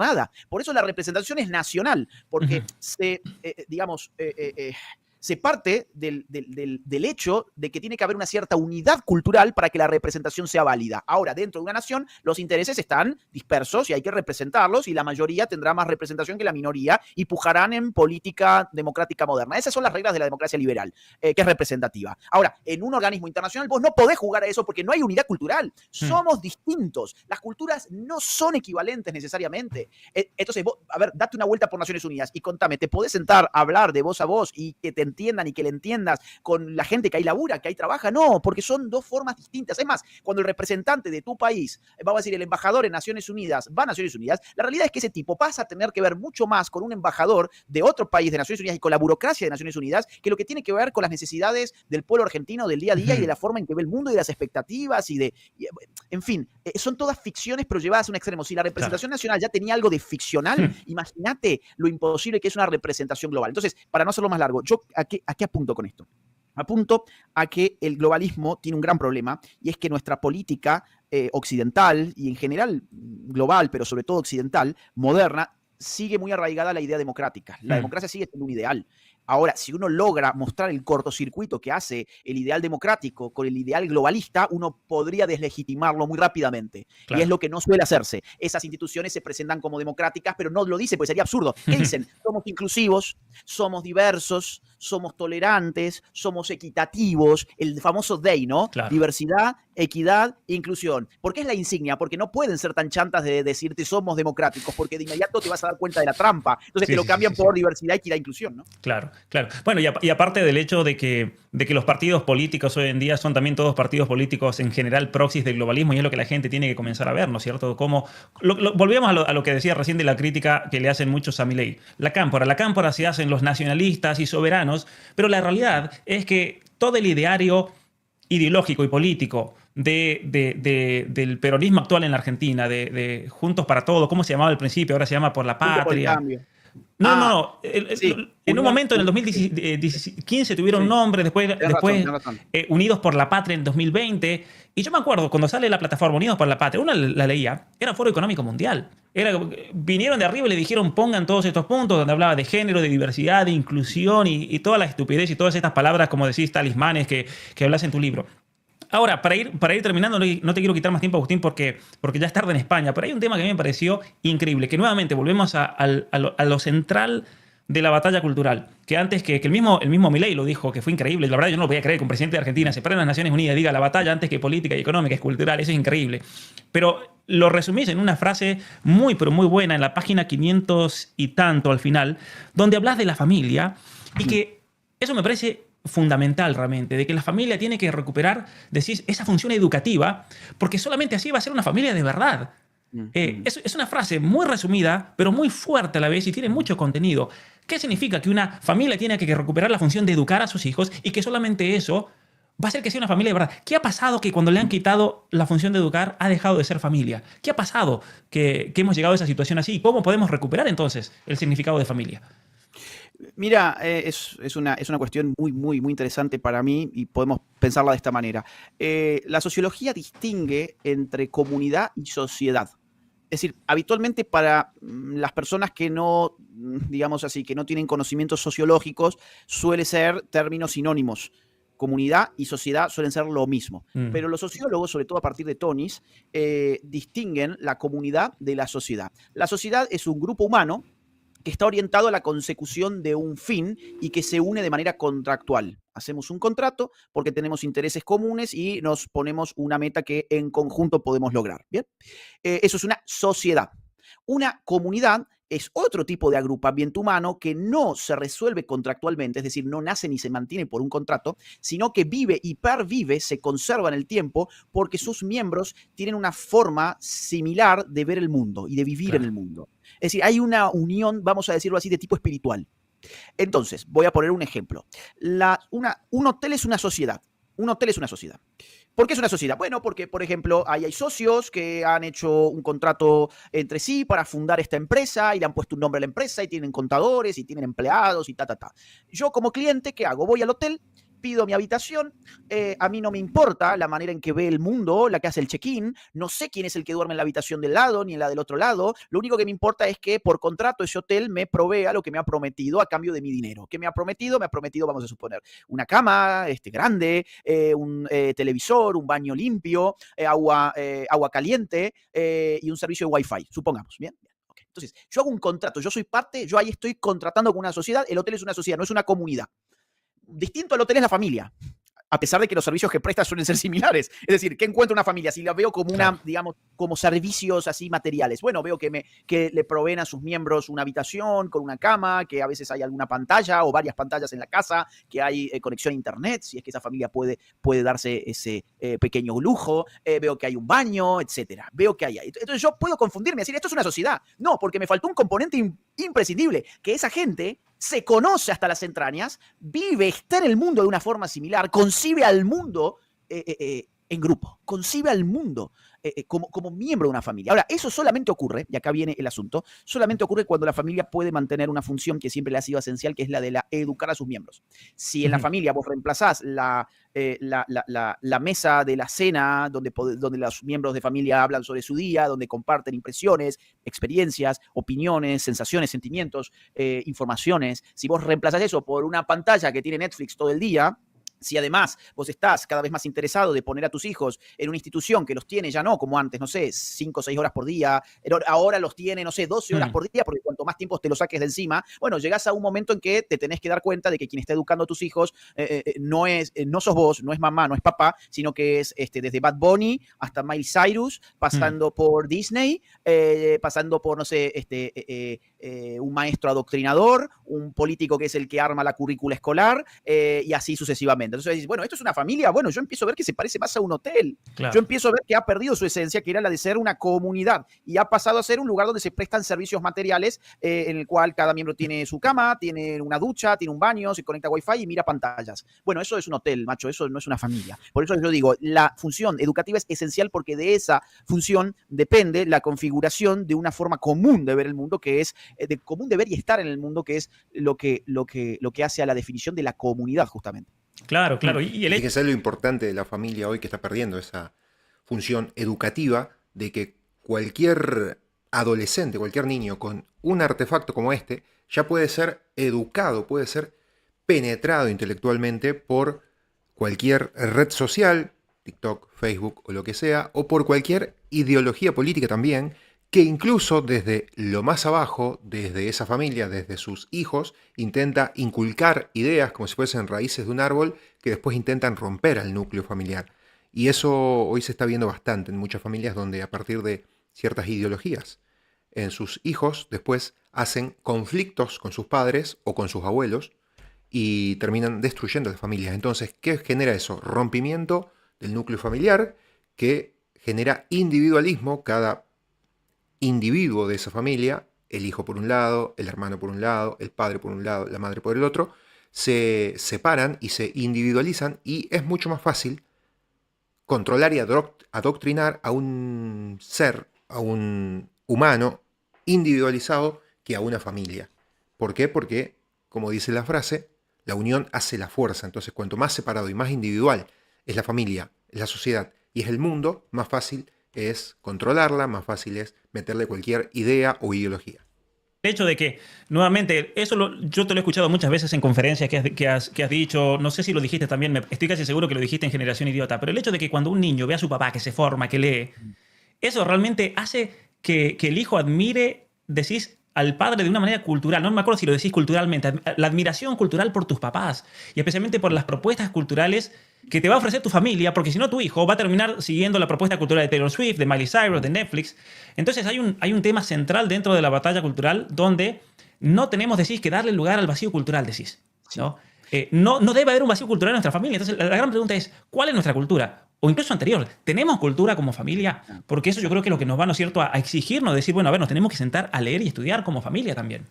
Speaker 3: se se parte del hecho de que tiene que haber una cierta unidad cultural para que la representación sea válida. Ahora, dentro de una nación, los intereses están dispersos y hay que representarlos, y la mayoría tendrá más representación que la minoría y pujarán en política democrática moderna. Esas son las reglas de la democracia liberal, que es representativa. Ahora, en un organismo internacional vos no podés jugar a eso porque no hay unidad cultural. Somos distintos. Las culturas no son equivalentes necesariamente. Entonces, vos, a ver, date una vuelta por Naciones Unidas y contame, ¿te podés sentar a hablar de voz a voz y que te entiendan y que le entiendas con la gente que ahí labura, que ahí trabaja? No, porque son dos formas distintas. Es más, cuando el representante de tu país, vamos a decir, el embajador en Naciones Unidas, va a Naciones Unidas, la realidad es que ese tipo pasa a tener que ver mucho más con un embajador de otro país de Naciones Unidas y con la burocracia de Naciones Unidas que lo que tiene que ver con las necesidades del pueblo argentino del día a día y de la forma en que ve el mundo y de las expectativas en fin, son todas ficciones pero llevadas a un extremo. Si la representación nacional ya tenía algo de ficcional, imagínate lo imposible que es una representación global. Entonces, para no hacerlo más largo, ¿yo a qué apunto con esto? Apunto a que el globalismo tiene un gran problema, y es que nuestra política occidental y en general global, pero sobre todo occidental, moderna, sigue muy arraigada a la idea democrática. La democracia sigue siendo un ideal. Ahora, si uno logra mostrar el cortocircuito que hace el ideal democrático con el ideal globalista, uno podría deslegitimarlo muy rápidamente. Claro. Y es lo que no suele hacerse. Esas instituciones se presentan como democráticas, pero no lo dicen, porque sería absurdo. ¿Qué dicen? Somos inclusivos, somos diversos, somos tolerantes, somos equitativos, el famoso DEI, ¿no? Claro. Diversidad, equidad e inclusión. ¿Por qué es la insignia? Porque no pueden ser tan chantas de decirte somos democráticos, porque de inmediato te vas a dar cuenta de la trampa. Entonces te lo cambian por diversidad, equidad e inclusión, ¿no?
Speaker 2: Claro. Claro. Bueno, y aparte del hecho de que los partidos políticos hoy en día son también todos partidos políticos en general proxies del globalismo, y es lo que la gente tiene que comenzar a ver, ¿no es cierto? Como volvemos a lo que decía recién de la crítica que le hacen muchos a Milei. La cámpora se hacen los nacionalistas y soberanos, pero la realidad es que todo el ideario ideológico y político del peronismo actual en la Argentina, de Juntos para Todo, ¿cómo se llamaba al principio? Ahora se llama Por la Patria. No. En un momento, en el 2015, tuvieron un nombre, después Unidos por la Patria en 2020. Y yo me acuerdo, cuando sale la plataforma Unidos por la Patria, uno la leía, era Foro Económico Mundial. Vinieron de arriba y le dijeron, pongan todos estos puntos, donde hablaba de género, de diversidad, de inclusión y toda la estupidez y todas estas palabras, como decís, talismanes que hablas en tu libro. Ahora, para ir terminando, no te quiero quitar más tiempo, Agustín, porque ya es tarde en España, pero hay un tema que a mí me pareció increíble, que nuevamente volvemos a lo central de la batalla cultural, que antes que el mismo Milei lo dijo, que fue increíble. La verdad yo no lo podía creer que un presidente de Argentina se pare en las Naciones Unidas y diga la batalla antes que política y económica es cultural. Eso es increíble. Pero lo resumís en una frase muy, pero muy buena en la página 500 y tanto al final, donde hablas de la familia y que eso me parece fundamental realmente, de que la familia tiene que recuperar, decís, esa función educativa, porque solamente así va a ser una familia de verdad. Es una frase muy resumida, pero muy fuerte a la vez y tiene mucho contenido. ¿Qué significa que una familia tiene que recuperar la función de educar a sus hijos y que solamente eso va a hacer que sea una familia de verdad? ¿Qué ha pasado que cuando le han quitado la función de educar ha dejado de ser familia? ¿Qué ha pasado que hemos llegado a esa situación así? ¿Cómo podemos recuperar entonces el significado de familia?
Speaker 3: Mira, es una cuestión muy, muy, muy interesante para mí y podemos pensarla de esta manera. La sociología distingue entre comunidad y sociedad. Es decir, habitualmente para las personas que no, digamos así, que no tienen conocimientos sociológicos, suele ser términos sinónimos. Comunidad y sociedad suelen ser lo mismo. Pero los sociólogos, sobre todo a partir de Tonis, distinguen la comunidad de la sociedad. La sociedad es un grupo humano que está orientado a la consecución de un fin y que se une de manera contractual. Hacemos un contrato porque tenemos intereses comunes y nos ponemos una meta que en conjunto podemos lograr. ¿Bien? Eso es una sociedad. Una comunidad es otro tipo de agrupamiento humano que no se resuelve contractualmente, es decir, no nace ni se mantiene por un contrato, sino que vive y pervive, se conserva en el tiempo porque sus miembros tienen una forma similar de ver el mundo y de vivir en el mundo. Es decir, hay una unión, vamos a decirlo así, de tipo espiritual. Entonces, voy a poner un ejemplo. Un hotel es una sociedad. Un hotel es una sociedad. ¿Por qué es una sociedad? Bueno, porque, por ejemplo, ahí hay socios que han hecho un contrato entre sí para fundar esta empresa y le han puesto un nombre a la empresa y tienen contadores y tienen empleados y ta. Yo como cliente, ¿qué hago? Voy al hotel, pido mi habitación, a mí no me importa la manera en que ve el mundo, la que hace el check-in, no sé quién es el que duerme en la habitación del lado ni en la del otro lado, lo único que me importa es que por contrato ese hotel me provea lo que me ha prometido a cambio de mi dinero. ¿Qué me ha prometido? Me ha prometido, vamos a suponer, una cama grande, un televisor, un baño limpio, agua caliente y un servicio de Wi-Fi, supongamos, ¿bien? Okay. Entonces, yo hago un contrato, yo soy parte, yo ahí estoy contratando con una sociedad, el hotel es una sociedad, no es una comunidad. Distinto al hotel es la familia, a pesar de que los servicios que presta suelen ser similares. Es decir, ¿qué encuentra una familia? Si la veo como una, digamos, como servicios así materiales. Bueno, veo que le proveen a sus miembros una habitación con una cama, que a veces hay alguna pantalla o varias pantallas en la casa, que hay conexión a internet, si es que esa familia puede darse ese pequeño lujo. Veo que hay un baño, etcétera. Veo que hay ahí. Entonces yo puedo confundirme y decir, esto es una sociedad. No, porque me faltó un componente imprescindible, que esa gente se conoce hasta las entrañas, vive, está en el mundo de una forma similar, concibe al mundo en grupo, concibe al mundo como miembro de una familia. Ahora, eso solamente ocurre, y acá viene el asunto, solamente ocurre cuando la familia puede mantener una función que siempre le ha sido esencial, que es la de educar a sus miembros. Si en la familia vos reemplazás la mesa de la cena, donde los miembros de familia hablan sobre su día, donde comparten impresiones, experiencias, opiniones, sensaciones, sentimientos, informaciones, si vos reemplazás eso por una pantalla que tiene Netflix todo el día, si además vos estás cada vez más interesado de poner a tus hijos en una institución que los tiene ya no como antes, no sé, 5 o 6 horas por día, ahora los tiene, no sé, 12 horas por día, porque cuanto más tiempo te lo saques de encima, bueno, llegás a un momento en que te tenés que dar cuenta de que quien está educando a tus hijos no sos vos, no es mamá, no es papá, sino que es desde Bad Bunny hasta Miley Cyrus, pasando por Disney, pasando por, no sé, un maestro adoctrinador, un político que es el que arma la currícula escolar, y así sucesivamente. Entonces, bueno, esto es una familia, bueno, yo empiezo a ver que se parece más a un hotel. Claro. Yo empiezo a ver que ha perdido su esencia, que era la de ser una comunidad, y ha pasado a ser un lugar donde se prestan servicios materiales, en el cual cada miembro tiene su cama, tiene una ducha, tiene un baño, se conecta a Wi-Fi y mira pantallas. Bueno, eso es un hotel, macho, eso no es una familia. Por eso yo digo, la función educativa es esencial porque de esa función depende la configuración de una forma común de ver el mundo, que es de común deber y estar en el mundo, que es lo que hace a la definición de la comunidad, justamente.
Speaker 2: Claro, claro.
Speaker 1: Fíjense lo importante de la familia hoy, que está perdiendo esa función educativa de que cualquier adolescente, cualquier niño con un artefacto como este ya puede ser educado, puede ser penetrado intelectualmente por cualquier red social, TikTok, Facebook o lo que sea, o por cualquier ideología política también, que incluso desde lo más abajo, desde esa familia, desde sus hijos, intenta inculcar ideas como si fuesen raíces de un árbol que después intentan romper al núcleo familiar. Y eso hoy se está viendo bastante en muchas familias donde a partir de ciertas ideologías en sus hijos después hacen conflictos con sus padres o con sus abuelos y terminan destruyendo las familias. Entonces, ¿qué genera eso? Rompimiento del núcleo familiar que genera individualismo. Cada individuo de esa familia, el hijo por un lado, el hermano por un lado, el padre por un lado, la madre por el otro, se separan y se individualizan, y es mucho más fácil controlar y adoctrinar a un ser, a un humano individualizado, que a una familia. ¿Por qué? Porque, como dice la frase, la unión hace la fuerza. Entonces, cuanto más separado y más individual es la familia, es la sociedad y es el mundo, más fácil es controlarla, más fácil es meterle cualquier idea o ideología.
Speaker 2: El hecho de que, nuevamente, yo te lo he escuchado muchas veces en conferencias que has dicho, no sé si lo dijiste también, estoy casi seguro que lo dijiste en Generación Idiota, pero el hecho de que cuando un niño ve a su papá que se forma, que lee, eso realmente hace que el hijo admire, decís, al padre de una manera cultural. No me acuerdo si lo decís culturalmente. La admiración cultural por tus papás y especialmente por las propuestas culturales que te va a ofrecer tu familia, porque si no tu hijo va a terminar siguiendo la propuesta cultural de Taylor Swift, de Miley Cyrus, de Netflix. Entonces hay un tema central dentro de la batalla cultural donde no tenemos, decís, que darle lugar al vacío cultural, decís, ¿no? No debe haber un vacío cultural en nuestra familia. Entonces la gran pregunta es, ¿cuál es nuestra cultura? O incluso anterior, ¿tenemos cultura como familia? Porque eso yo creo que es lo que nos va, ¿no es cierto?, a exigirnos, decir, bueno, a ver, nos tenemos que sentar a leer y estudiar como familia también.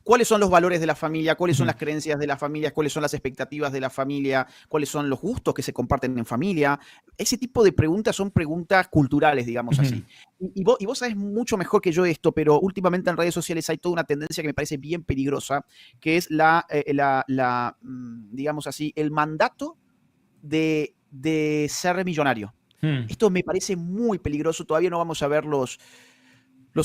Speaker 3: cuáles son los valores de la familia, cuáles son las creencias de la familia, cuáles son las expectativas de la familia, cuáles son los gustos que se comparten en familia. Ese tipo de preguntas son preguntas culturales, digamos así. Y vos sabés mucho mejor que yo esto, pero últimamente en redes sociales hay toda una tendencia que me parece bien peligrosa, que es digamos así, el mandato de ser millonario. Esto me parece muy peligroso. Todavía no vamos a ver los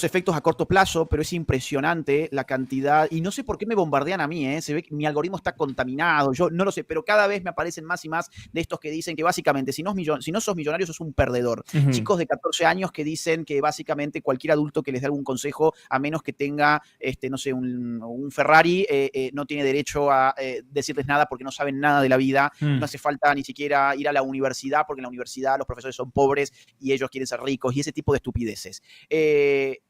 Speaker 3: efectos a corto plazo, pero es impresionante la cantidad. Y no sé por qué me bombardean a mí, ¿eh? Se ve que mi algoritmo está contaminado, yo no lo sé, pero cada vez me aparecen más y más de estos que dicen que básicamente si no sos millonario sos un perdedor. Chicos de 14 años que dicen que básicamente cualquier adulto que les dé algún consejo, a menos que tenga, no sé, un Ferrari, no tiene derecho a decirles nada porque no saben nada de la vida. No hace falta ni siquiera ir a la universidad porque en la universidad los profesores son pobres y ellos quieren ser ricos y ese tipo de estupideces.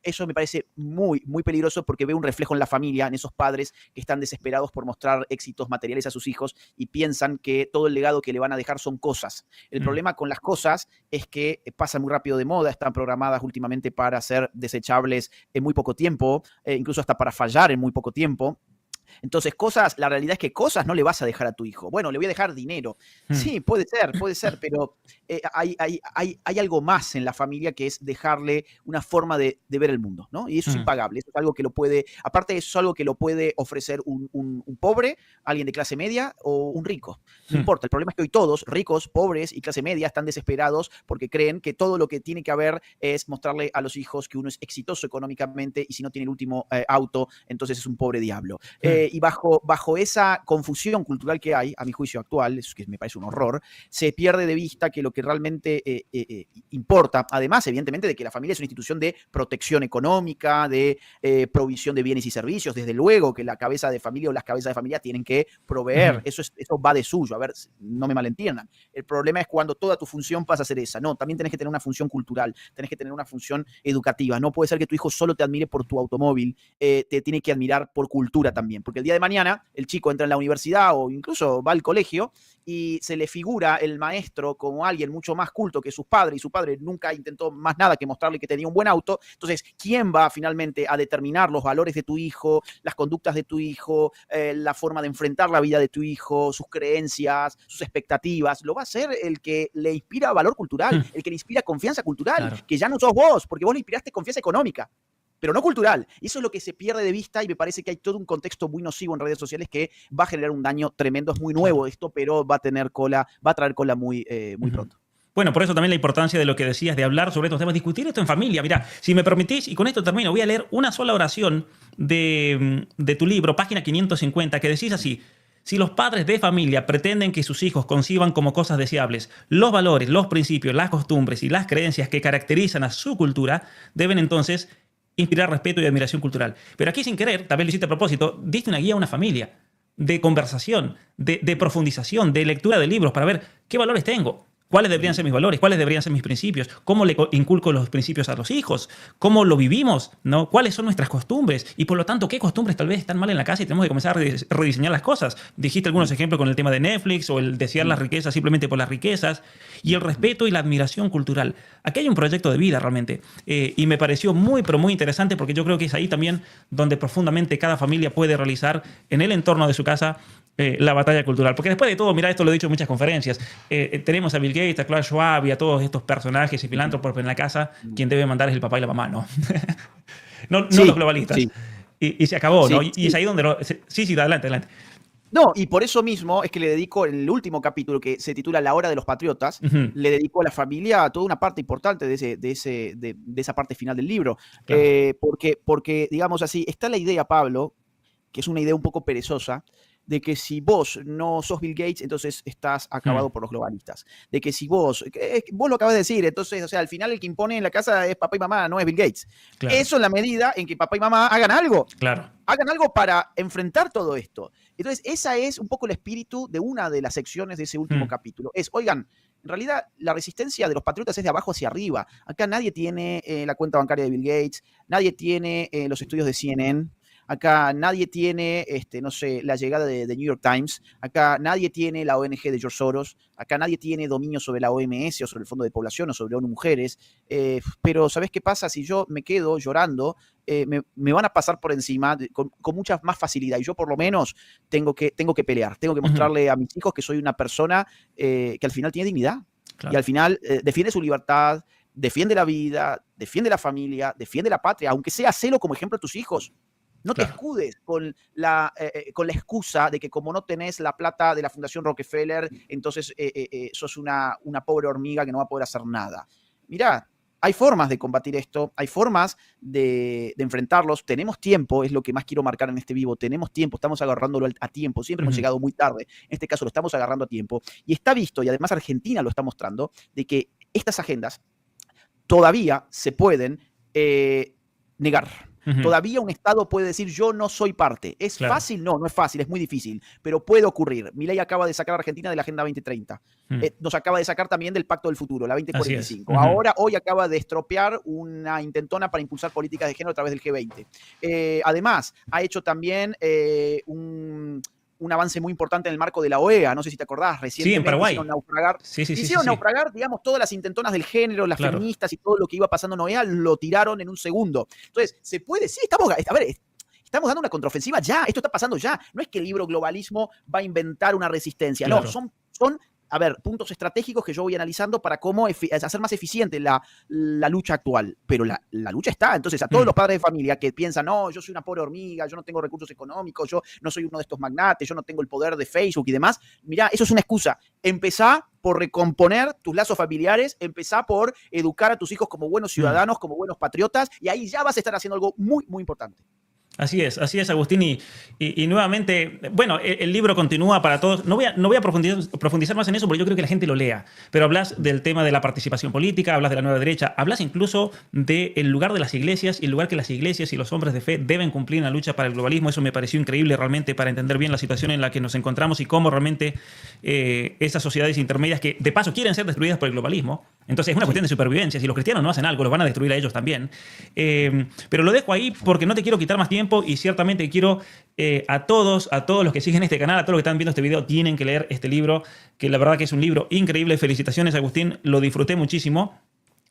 Speaker 3: Eso me parece muy, muy peligroso porque veo un reflejo en la familia, en esos padres que están desesperados por mostrar éxitos materiales a sus hijos y piensan que todo el legado que le van a dejar son cosas. El problema con las cosas es que pasan muy rápido de moda, están programadas últimamente para ser desechables en muy poco tiempo, incluso hasta para fallar en muy poco tiempo. Entonces, la realidad es que cosas no le vas a dejar a tu hijo. Bueno, le voy a dejar dinero. Sí, puede ser, pero hay algo más en la familia que es dejarle una forma de ver el mundo, ¿no? Y eso es impagable. Eso es algo que aparte eso es algo que lo puede ofrecer un pobre, alguien de clase media o un rico. No importa. El problema es que hoy todos, ricos, pobres y clase media, están desesperados porque creen que todo lo que tiene que haber es mostrarle a los hijos que uno es exitoso económicamente y si no tiene el último auto, entonces es un pobre diablo. Y bajo esa confusión cultural que hay, a mi juicio actual, que me parece un horror, se pierde de vista que lo que realmente importa, además, evidentemente, de que la familia es una institución de protección económica, de provisión de bienes y servicios, desde luego que la cabeza de familia o las cabezas de familia tienen que proveer, eso va de suyo, a ver, no me malentiendan. El problema es cuando toda tu función pasa a ser esa, no, también tenés que tener una función cultural, tenés que tener una función educativa, no puede ser que tu hijo solo te admire por tu automóvil, te tiene que admirar por cultura también, porque el día de mañana el chico entra en la universidad o incluso va al colegio y se le figura el maestro como alguien mucho más culto que sus padres y su padre nunca intentó más nada que mostrarle que tenía un buen auto. Entonces, ¿quién va finalmente a determinar los valores de tu hijo, las conductas de tu hijo, la forma de enfrentar la vida de tu hijo, sus creencias, sus expectativas? Lo va a hacer el que le inspira valor cultural, el que le inspira confianza cultural, claro, que ya no sos vos, porque vos le inspiraste confianza económica, pero no cultural. Y eso es lo que se pierde de vista y me parece que hay todo un contexto muy nocivo en redes sociales que va a generar un daño tremendo. Es muy nuevo esto, pero va a traer cola muy pronto.
Speaker 2: Bueno, por eso también la importancia de lo que decías, de hablar sobre estos temas, discutir esto en familia. Mira, si me permitís, y con esto termino, voy a leer una sola oración de tu libro, página 550, que decís así: si los padres de familia pretenden que sus hijos conciban como cosas deseables los valores, los principios, las costumbres y las creencias que caracterizan a su cultura, deben entonces inspirar respeto y admiración cultural. Pero aquí, sin querer, tal vez lo hiciste a propósito, diste una guía a una familia de conversación, de profundización, de lectura de libros para ver qué valores tengo, cuáles deberían ser mis valores, cuáles deberían ser mis principios, cómo le inculco los principios a los hijos, cómo lo vivimos, ¿no? Cuáles son nuestras costumbres y, por lo tanto, qué costumbres tal vez están mal en la casa y tenemos que comenzar a rediseñar las cosas. Dijiste algunos ejemplos con el tema de Netflix o el desear las riquezas simplemente por las riquezas, y el respeto y la admiración cultural. Aquí hay un proyecto de vida realmente, y me pareció muy, pero muy interesante, porque yo creo que es ahí también donde profundamente cada familia puede realizar en el entorno de su casa la batalla cultural. Porque después de todo, mira, esto lo he dicho en muchas conferencias, tenemos a Bill Gates, a Klaus Schwab y a todos estos personajes y filántropos en la casa, quien debe mandar es el papá y la mamá, ¿no? no los globalistas. Sí. Y se acabó, ¿no? Y es ahí donde... Sí, adelante.
Speaker 3: No, y por eso mismo es que le dedico el último capítulo que se titula La Hora de los Patriotas, le dedico a la familia toda una parte importante de esa parte final del libro. Claro. Porque, digamos así, está la idea, Pablo, que es una idea un poco perezosa, de que si vos no sos Bill Gates, entonces estás acabado por los globalistas. De que si vos lo acabas de decir, entonces, o sea, al final el que impone en la casa es papá y mamá, no es Bill Gates. Claro. Eso en la medida en que papá y mamá hagan algo. Claro. Hagan algo para enfrentar todo esto. Entonces, esa es un poco el espíritu de una de las secciones de ese último capítulo. Oigan, en realidad, la resistencia de los patriotas es de abajo hacia arriba. Acá nadie tiene la cuenta bancaria de Bill Gates, nadie tiene los estudios de CNN. acá nadie tiene, no sé, la llegada de New York Times, acá nadie tiene la ONG de George Soros, acá nadie tiene dominio sobre la OMS o sobre el Fondo de Población o sobre ONU Mujeres, pero ¿sabes qué pasa? Si yo me quedo llorando, me van a pasar por encima con mucha más facilidad y yo por lo menos tengo que pelear, tengo que mostrarle a mis hijos que soy una persona que al final tiene dignidad y al final defiende su libertad, defiende la vida, defiende la familia, defiende la patria, aunque sea hacelo como ejemplo a tus hijos. No te escudes con la excusa de que como no tenés la plata de la Fundación Rockefeller, entonces sos una pobre hormiga que no va a poder hacer nada. Mirá, hay formas de combatir esto, hay formas de enfrentarlos. Tenemos tiempo, es lo que más quiero marcar en este vivo. Tenemos tiempo, estamos agarrándolo a tiempo. Siempre hemos llegado muy tarde. En este caso lo estamos agarrando a tiempo. Y está visto, y además Argentina lo está mostrando, de que estas agendas todavía se pueden negar. Todavía un Estado puede decir yo no soy parte. ¿Es fácil? No, no es fácil, es muy difícil, pero puede ocurrir. Milei acaba de sacar a Argentina de la Agenda 2030. Nos acaba de sacar también del Pacto del Futuro, la 2045. Hoy acaba de estropear una intentona para impulsar políticas de género a través del G20. Además, ha hecho también un avance muy importante en el marco de la OEA, no sé si te acordás, recientemente
Speaker 2: en Paraguay.
Speaker 3: Hicieron naufragar, digamos, todas las intentonas del género, las feministas y todo lo que iba pasando en OEA, lo tiraron en un segundo. Entonces, ¿se puede? Sí, estamos dando una contraofensiva ya, esto está pasando ya. No es que el libro Globalismo va a inventar una resistencia, no, son puntos estratégicos que yo voy analizando para cómo hacer más eficiente la lucha actual. Pero la lucha está. Entonces, a todos los padres de familia que piensan, no, yo soy una pobre hormiga, yo no tengo recursos económicos, yo no soy uno de estos magnates, yo no tengo el poder de Facebook y demás, mirá, eso es una excusa. Empezá por recomponer tus lazos familiares, empezá por educar a tus hijos como buenos ciudadanos, como buenos patriotas, y ahí ya vas a estar haciendo algo muy, muy importante.
Speaker 2: Así es, Agustín. Y nuevamente, bueno, el libro continúa para todos. No voy a profundizar más en eso porque yo creo que la gente lo lea. Pero hablas del tema de la participación política, hablas de la nueva derecha, hablas incluso del lugar de las iglesias y el lugar que las iglesias y los hombres de fe deben cumplir en la lucha para el globalismo. Eso me pareció increíble realmente para entender bien la situación en la que nos encontramos y cómo realmente esas sociedades intermedias que de paso quieren ser destruidas por el globalismo. Entonces es una cuestión de supervivencia. Si los cristianos no hacen algo, los van a destruir a ellos también. Pero lo dejo ahí porque no te quiero quitar más tiempo y ciertamente quiero a todos los que siguen este canal, a todos los que están viendo este video, tienen que leer este libro, que la verdad que es un libro increíble. Felicitaciones, Agustín, lo disfruté muchísimo.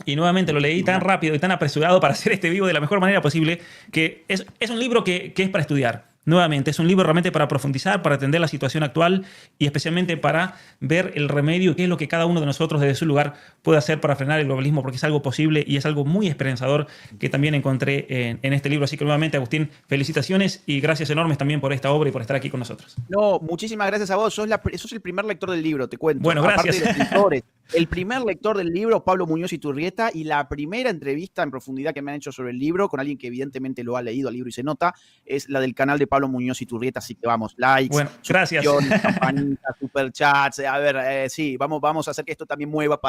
Speaker 2: Y nuevamente lo leí tan rápido y tan apresurado para hacer este vivo de la mejor manera posible, que es un libro que es para estudiar. Nuevamente, es un libro realmente para profundizar, para entender la situación actual y especialmente para ver el remedio y qué es lo que cada uno de nosotros desde su lugar puede hacer para frenar el globalismo, porque es algo posible y es algo muy esperanzador que también encontré en este libro. Así que nuevamente, Agustín, felicitaciones y gracias enormes también por esta obra y por estar aquí con nosotros.
Speaker 3: No, muchísimas gracias a vos. Sos el primer lector del libro, te cuento.
Speaker 2: Bueno, gracias.
Speaker 3: Aparte de los lectores. El primer lector del libro, Pablo Muñoz Iturrieta, y la primera entrevista en profundidad que me han hecho sobre el libro, con alguien que evidentemente lo ha leído al libro y se nota, es la del canal de Pablo Muñoz Iturrieta. Así que vamos, likes,
Speaker 2: bueno, gracias.
Speaker 3: Campanitas, superchats. A ver, sí, vamos a hacer que esto también mueva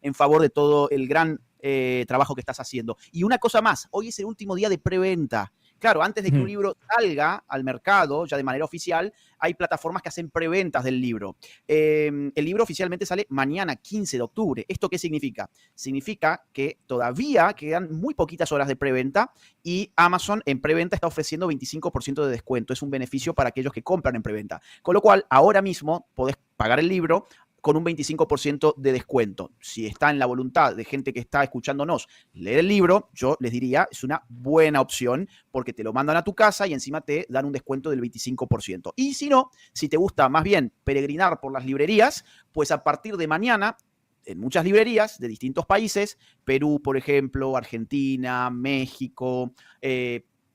Speaker 3: en favor de todo el gran trabajo que estás haciendo. Y una cosa más, hoy es el último día de preventa. Claro, antes de que un libro salga al mercado, ya de manera oficial, hay plataformas que hacen preventas del libro. El libro oficialmente sale mañana, 15 de octubre. ¿Esto qué significa? Significa que todavía quedan muy poquitas horas de preventa y Amazon en preventa está ofreciendo 25% de descuento. Es un beneficio para aquellos que compran en preventa. Con lo cual, ahora mismo podés pagar el libro con un 25% de descuento. Si está en la voluntad de gente que está escuchándonos leer el libro, yo les diría, es una buena opción porque te lo mandan a tu casa y encima te dan un descuento del 25%. Y si no, si te gusta más bien peregrinar por las librerías, pues a partir de mañana, en muchas librerías de distintos países, Perú, por ejemplo, Argentina, México,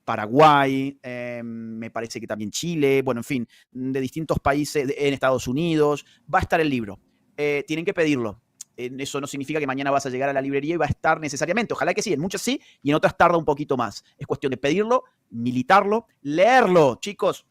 Speaker 3: Paraguay, me parece que también Chile, bueno, en fin, de distintos países, en Estados Unidos, va a estar el libro. Tienen que pedirlo. Eso no significa que mañana vas a llegar a la librería y va a estar necesariamente. Ojalá que sí, en muchas sí, y en otras tarda un poquito más. Es cuestión de pedirlo, militarlo, leerlo. Chicos,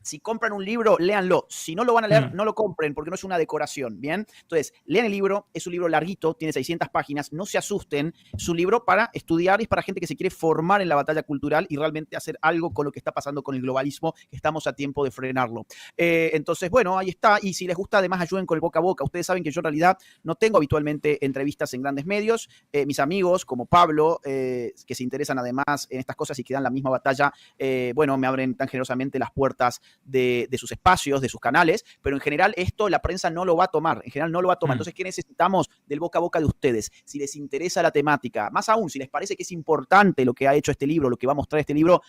Speaker 3: si compran un libro, léanlo. Si no lo van a leer, no lo compren, porque no es una decoración, ¿bien? Entonces, lean el libro, es un libro larguito, tiene 600 páginas, no se asusten, es un libro para estudiar y es para gente que se quiere formar en la batalla cultural y realmente hacer algo con lo que está pasando con el globalismo, que estamos a tiempo de frenarlo. Entonces, bueno, ahí está, y si les gusta, además ayuden con el boca a boca. Ustedes saben que yo en realidad no tengo habitualmente entrevistas en grandes medios. Mis amigos, como Pablo, que se interesan además en estas cosas y que dan la misma batalla, bueno, me abren tan generosamente las puertas de sus espacios, de sus canales, pero en general esto la prensa no lo va a tomar, en general no lo va a tomar. Entonces, ¿qué necesitamos? Del boca a boca de ustedes. Si les interesa la temática, más aún, si les parece que es importante lo que ha hecho este libro, lo que va a mostrar este libro,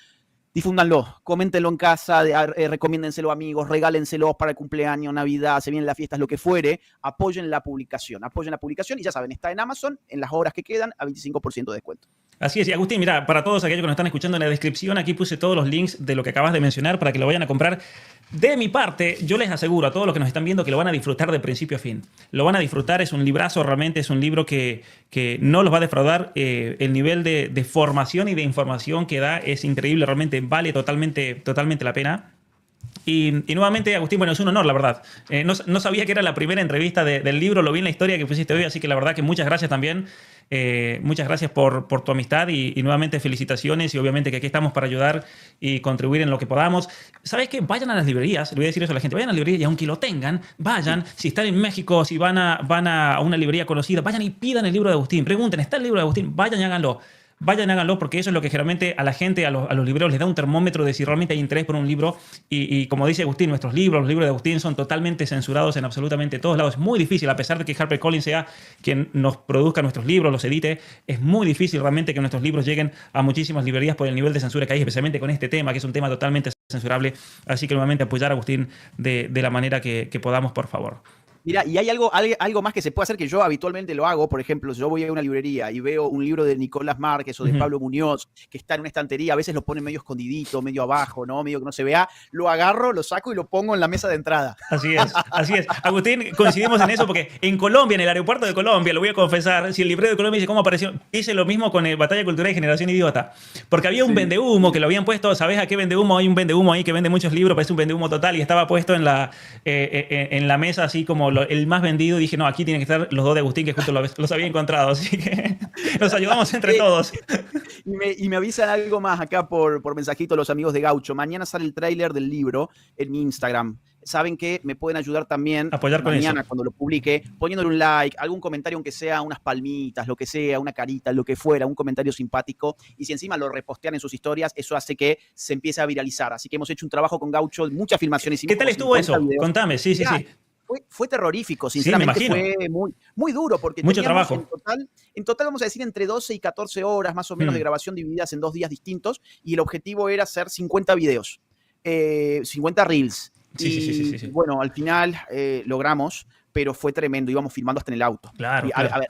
Speaker 3: difúndanlo, coméntenlo en casa, recomiéndenselo a amigos, regálenselo para el cumpleaños, Navidad, se vienen las fiestas, lo que fuere, apoyen la publicación y ya saben, está en Amazon en las horas que quedan a 25% de descuento.
Speaker 2: Así es, y Agustín, mira, para todos aquellos que nos están escuchando en la descripción, aquí puse todos los links de lo que acabas de mencionar para que lo vayan a comprar. De mi parte, yo les aseguro a todos los que nos están viendo que lo van a disfrutar de principio a fin. Lo van a disfrutar, es un librazo, realmente es un libro que no los va a defraudar. El nivel de formación y de información que da es increíble, realmente vale totalmente la pena. Y nuevamente, Agustín, bueno, es un honor, la verdad. No sabía que era la primera entrevista del libro, lo vi en la historia que pusiste hoy, así que la verdad que muchas gracias también. Muchas gracias por tu amistad y nuevamente felicitaciones y obviamente que aquí estamos para ayudar y contribuir en lo que podamos. ¿Sabes qué? Vayan a las librerías, le voy a decir eso a la gente, vayan a las librerías y aunque lo tengan, vayan, si están en México, si van a una librería conocida, vayan y pidan el libro de Agustín, pregunten, ¿está el libro de Agustín? Vayan y háganlo. Vayan, háganlo, porque eso es lo que generalmente a la gente, a los libreros, les da un termómetro de si realmente hay interés por un libro. Y como dice Agustín, nuestros libros, los libros de Agustín son totalmente censurados en absolutamente todos lados. Es muy difícil, a pesar de que HarperCollins sea quien nos produzca nuestros libros, los edite, es muy difícil realmente que nuestros libros lleguen a muchísimas librerías por el nivel de censura que hay, especialmente con este tema, que es un tema totalmente censurable. Así que nuevamente apoyar a Agustín de la manera que podamos, por favor.
Speaker 3: Mira, y hay algo más que se puede hacer que yo habitualmente lo hago. Por ejemplo, si yo voy a una librería y veo un libro de Nicolás Márquez o de Pablo Muñoz que está en una estantería, a veces lo ponen medio escondidito, medio abajo, ¿no? Medio que no se vea, lo agarro, lo saco y lo pongo en la mesa de entrada.
Speaker 2: Así es, así es. Agustín, coincidimos en eso porque en Colombia, en el aeropuerto de Colombia, lo voy a confesar, si el librero de Colombia dice cómo apareció, hice lo mismo con el Batalla Cultural y Generación Idiota. Porque había un vendehumo que lo habían puesto, ¿sabes a qué vendehumo? Hay un vendehumo ahí que vende muchos libros, parece un vendehumo total y estaba puesto en la mesa así como el más vendido. Dije, no, aquí tienen que estar los dos de Agustín que justo los había encontrado, así que nos ayudamos entre todos.
Speaker 3: Y me avisan algo más acá por mensajito los amigos de Gaucho. Mañana sale el tráiler del libro en mi Instagram. Saben que me pueden ayudar también
Speaker 2: apoyar con
Speaker 3: mañana
Speaker 2: eso,
Speaker 3: cuando lo publique, poniéndole un like, algún comentario, aunque sea unas palmitas, lo que sea, una carita, lo que fuera, un comentario simpático. Y si encima lo repostean en sus historias, eso hace que se empiece a viralizar. Así que hemos hecho un trabajo con Gaucho, muchas filmaciones.
Speaker 2: ¿Qué tal estuvo eso?
Speaker 3: Videos.
Speaker 2: Contame, sí.
Speaker 3: Fue terrorífico, sinceramente.
Speaker 2: Sí,
Speaker 3: fue muy duro porque
Speaker 2: mucho trabajo.
Speaker 3: En total vamos a decir entre 12 y 14 horas más o menos de grabación divididas en 2 días distintos y el objetivo era hacer 50 videos, 50 reels. Sí. Bueno, al final logramos, pero fue tremendo, íbamos filmando hasta en el auto.
Speaker 2: Claro,
Speaker 3: A ver,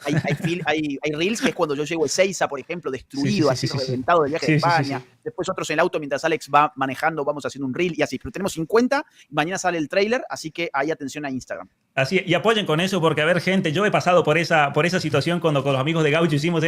Speaker 3: hay reels que es cuando yo llego a Ezeiza, por ejemplo, destruido, reventado del viaje de España. Después otros en el auto, mientras Alex va manejando, vamos haciendo un reel y así. Pero tenemos 50, mañana sale el tráiler, así que hay atención a Instagram.
Speaker 2: Así, y apoyen con eso, porque a ver, gente, yo he pasado por esa situación cuando con los amigos de Gaucho hicimos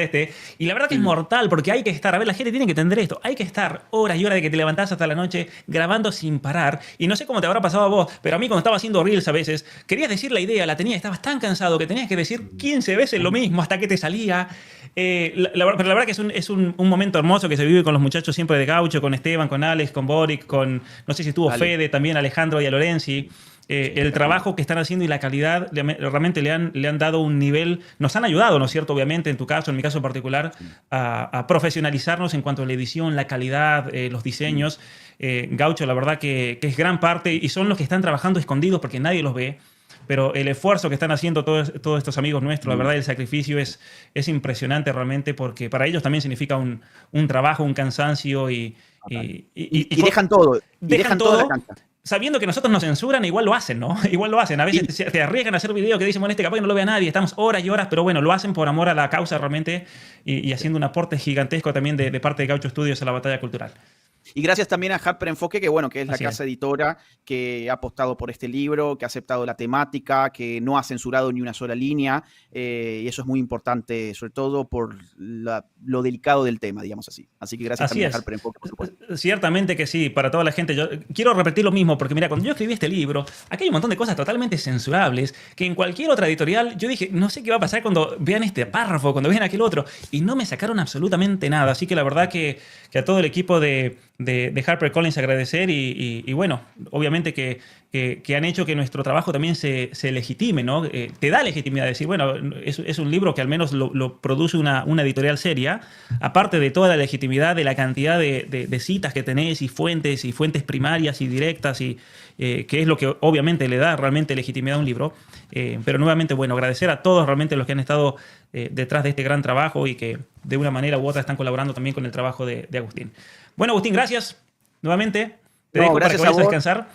Speaker 2: y la verdad que es mortal, porque hay que estar, a ver, la gente tiene que entender esto, hay que estar horas y horas de que te levantás hasta la noche grabando sin parar, y no sé cómo te habrá pasado a vos, pero a mí cuando estaba haciendo reels a veces, querías decir la idea, la tenías, estabas tan cansado que tenías que decir 15 veces lo mismo hasta que te salía. Pero la verdad que es un momento hermoso que se vive con los muchachos siempre de Gaucho, con Esteban, con Alex, con Boric, con, no sé si estuvo Fede, también Alejandro y a Lorenzi. El trabajo que están haciendo y la calidad realmente le han dado un nivel, nos han ayudado, ¿no es cierto? Obviamente, en tu caso, en mi caso en particular, a profesionalizarnos en cuanto a la edición, la calidad, los diseños. Gaucho, la verdad que es gran parte y son los que están trabajando escondidos porque nadie los ve. Pero el esfuerzo que están haciendo todos estos amigos nuestros, la verdad, el sacrificio es impresionante realmente porque para ellos también significa un trabajo, un cansancio y
Speaker 3: dejan todo. Dejan todo en la cancha.
Speaker 2: Sabiendo que nosotros nos censuran, igual lo hacen, ¿no? Igual lo hacen. A veces te arriesgan a hacer videos que dicen, bueno, capaz que no lo vea nadie, estamos horas y horas, pero bueno, lo hacen por amor a la causa realmente y haciendo un aporte gigantesco también de parte de Gaucho Studios a la batalla cultural.
Speaker 3: Y gracias también a Harper Enfoque, que bueno, que es la
Speaker 2: Así
Speaker 3: casa editora que ha apostado por este libro, que ha aceptado la temática, que no ha censurado ni una sola línea, y eso es muy importante, sobre todo por lo delicado del tema, digamos así. Así que gracias
Speaker 2: Así
Speaker 3: también a
Speaker 2: es.
Speaker 3: Harper Enfoque, por supuesto.
Speaker 2: Ciertamente que sí, para toda la gente. Yo quiero repetir lo mismo, porque mira, cuando yo escribí este libro, aquí hay un montón de cosas totalmente censurables, que en cualquier otra editorial yo dije, no sé qué va a pasar cuando vean este párrafo, cuando vean aquel otro, y no me sacaron absolutamente nada. Así que la verdad que a todo el equipo de HarperCollins agradecer y bueno, obviamente que han hecho que nuestro trabajo también se legitime, ¿no? Te da legitimidad de decir, bueno, es un libro que al menos lo produce una editorial seria, aparte de toda la legitimidad de la cantidad de citas que tenés y fuentes primarias y directas, y que es lo que obviamente le da realmente legitimidad a un libro. Pero nuevamente, bueno, agradecer a todos realmente los que han estado detrás de este gran trabajo y que de una manera u otra están colaborando también con el trabajo de Agustín. Bueno, Agustín, gracias nuevamente. Te dejo para que vayas a descansar.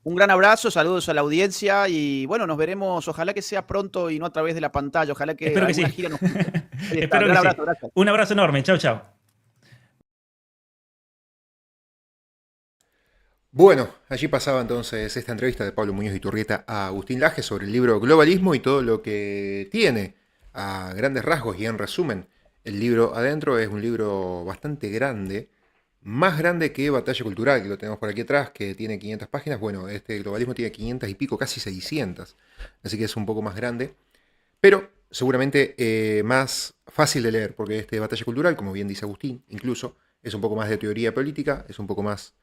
Speaker 3: Un gran abrazo, saludos a la audiencia y bueno, nos veremos, ojalá que sea pronto y no a través de la pantalla, ojalá que
Speaker 2: Espero que
Speaker 3: alguna
Speaker 2: sí.
Speaker 3: gira nos...
Speaker 2: Espero que
Speaker 3: abrazo,
Speaker 2: sí.
Speaker 3: gracias.
Speaker 2: Un abrazo enorme. Chao, chao.
Speaker 1: Bueno, allí pasaba entonces esta entrevista de Pablo Muñoz Iturrieta a Agustín Laje sobre el libro Globalismo y todo lo que tiene a grandes rasgos y en resumen. El libro adentro es un libro bastante grande, más grande que Batalla Cultural, que lo tenemos por aquí atrás, que tiene 500 páginas. Bueno, este Globalismo tiene 500 y pico, casi 600, así que es un poco más grande, pero seguramente más fácil de leer, porque este Batalla Cultural, como bien dice Agustín, incluso, es un poco más de teoría política, es un poco más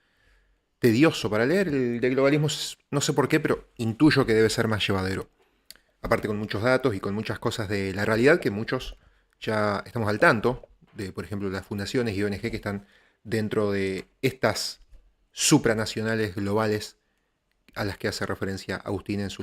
Speaker 1: tedioso para leer. El de globalismo, no sé por qué, pero intuyo que debe ser más llevadero. Aparte con muchos datos y con muchas cosas de la realidad que muchos ya estamos al tanto, de por ejemplo las fundaciones y ONG que están dentro de estas supranacionales globales a las que hace referencia Agustín en su libro.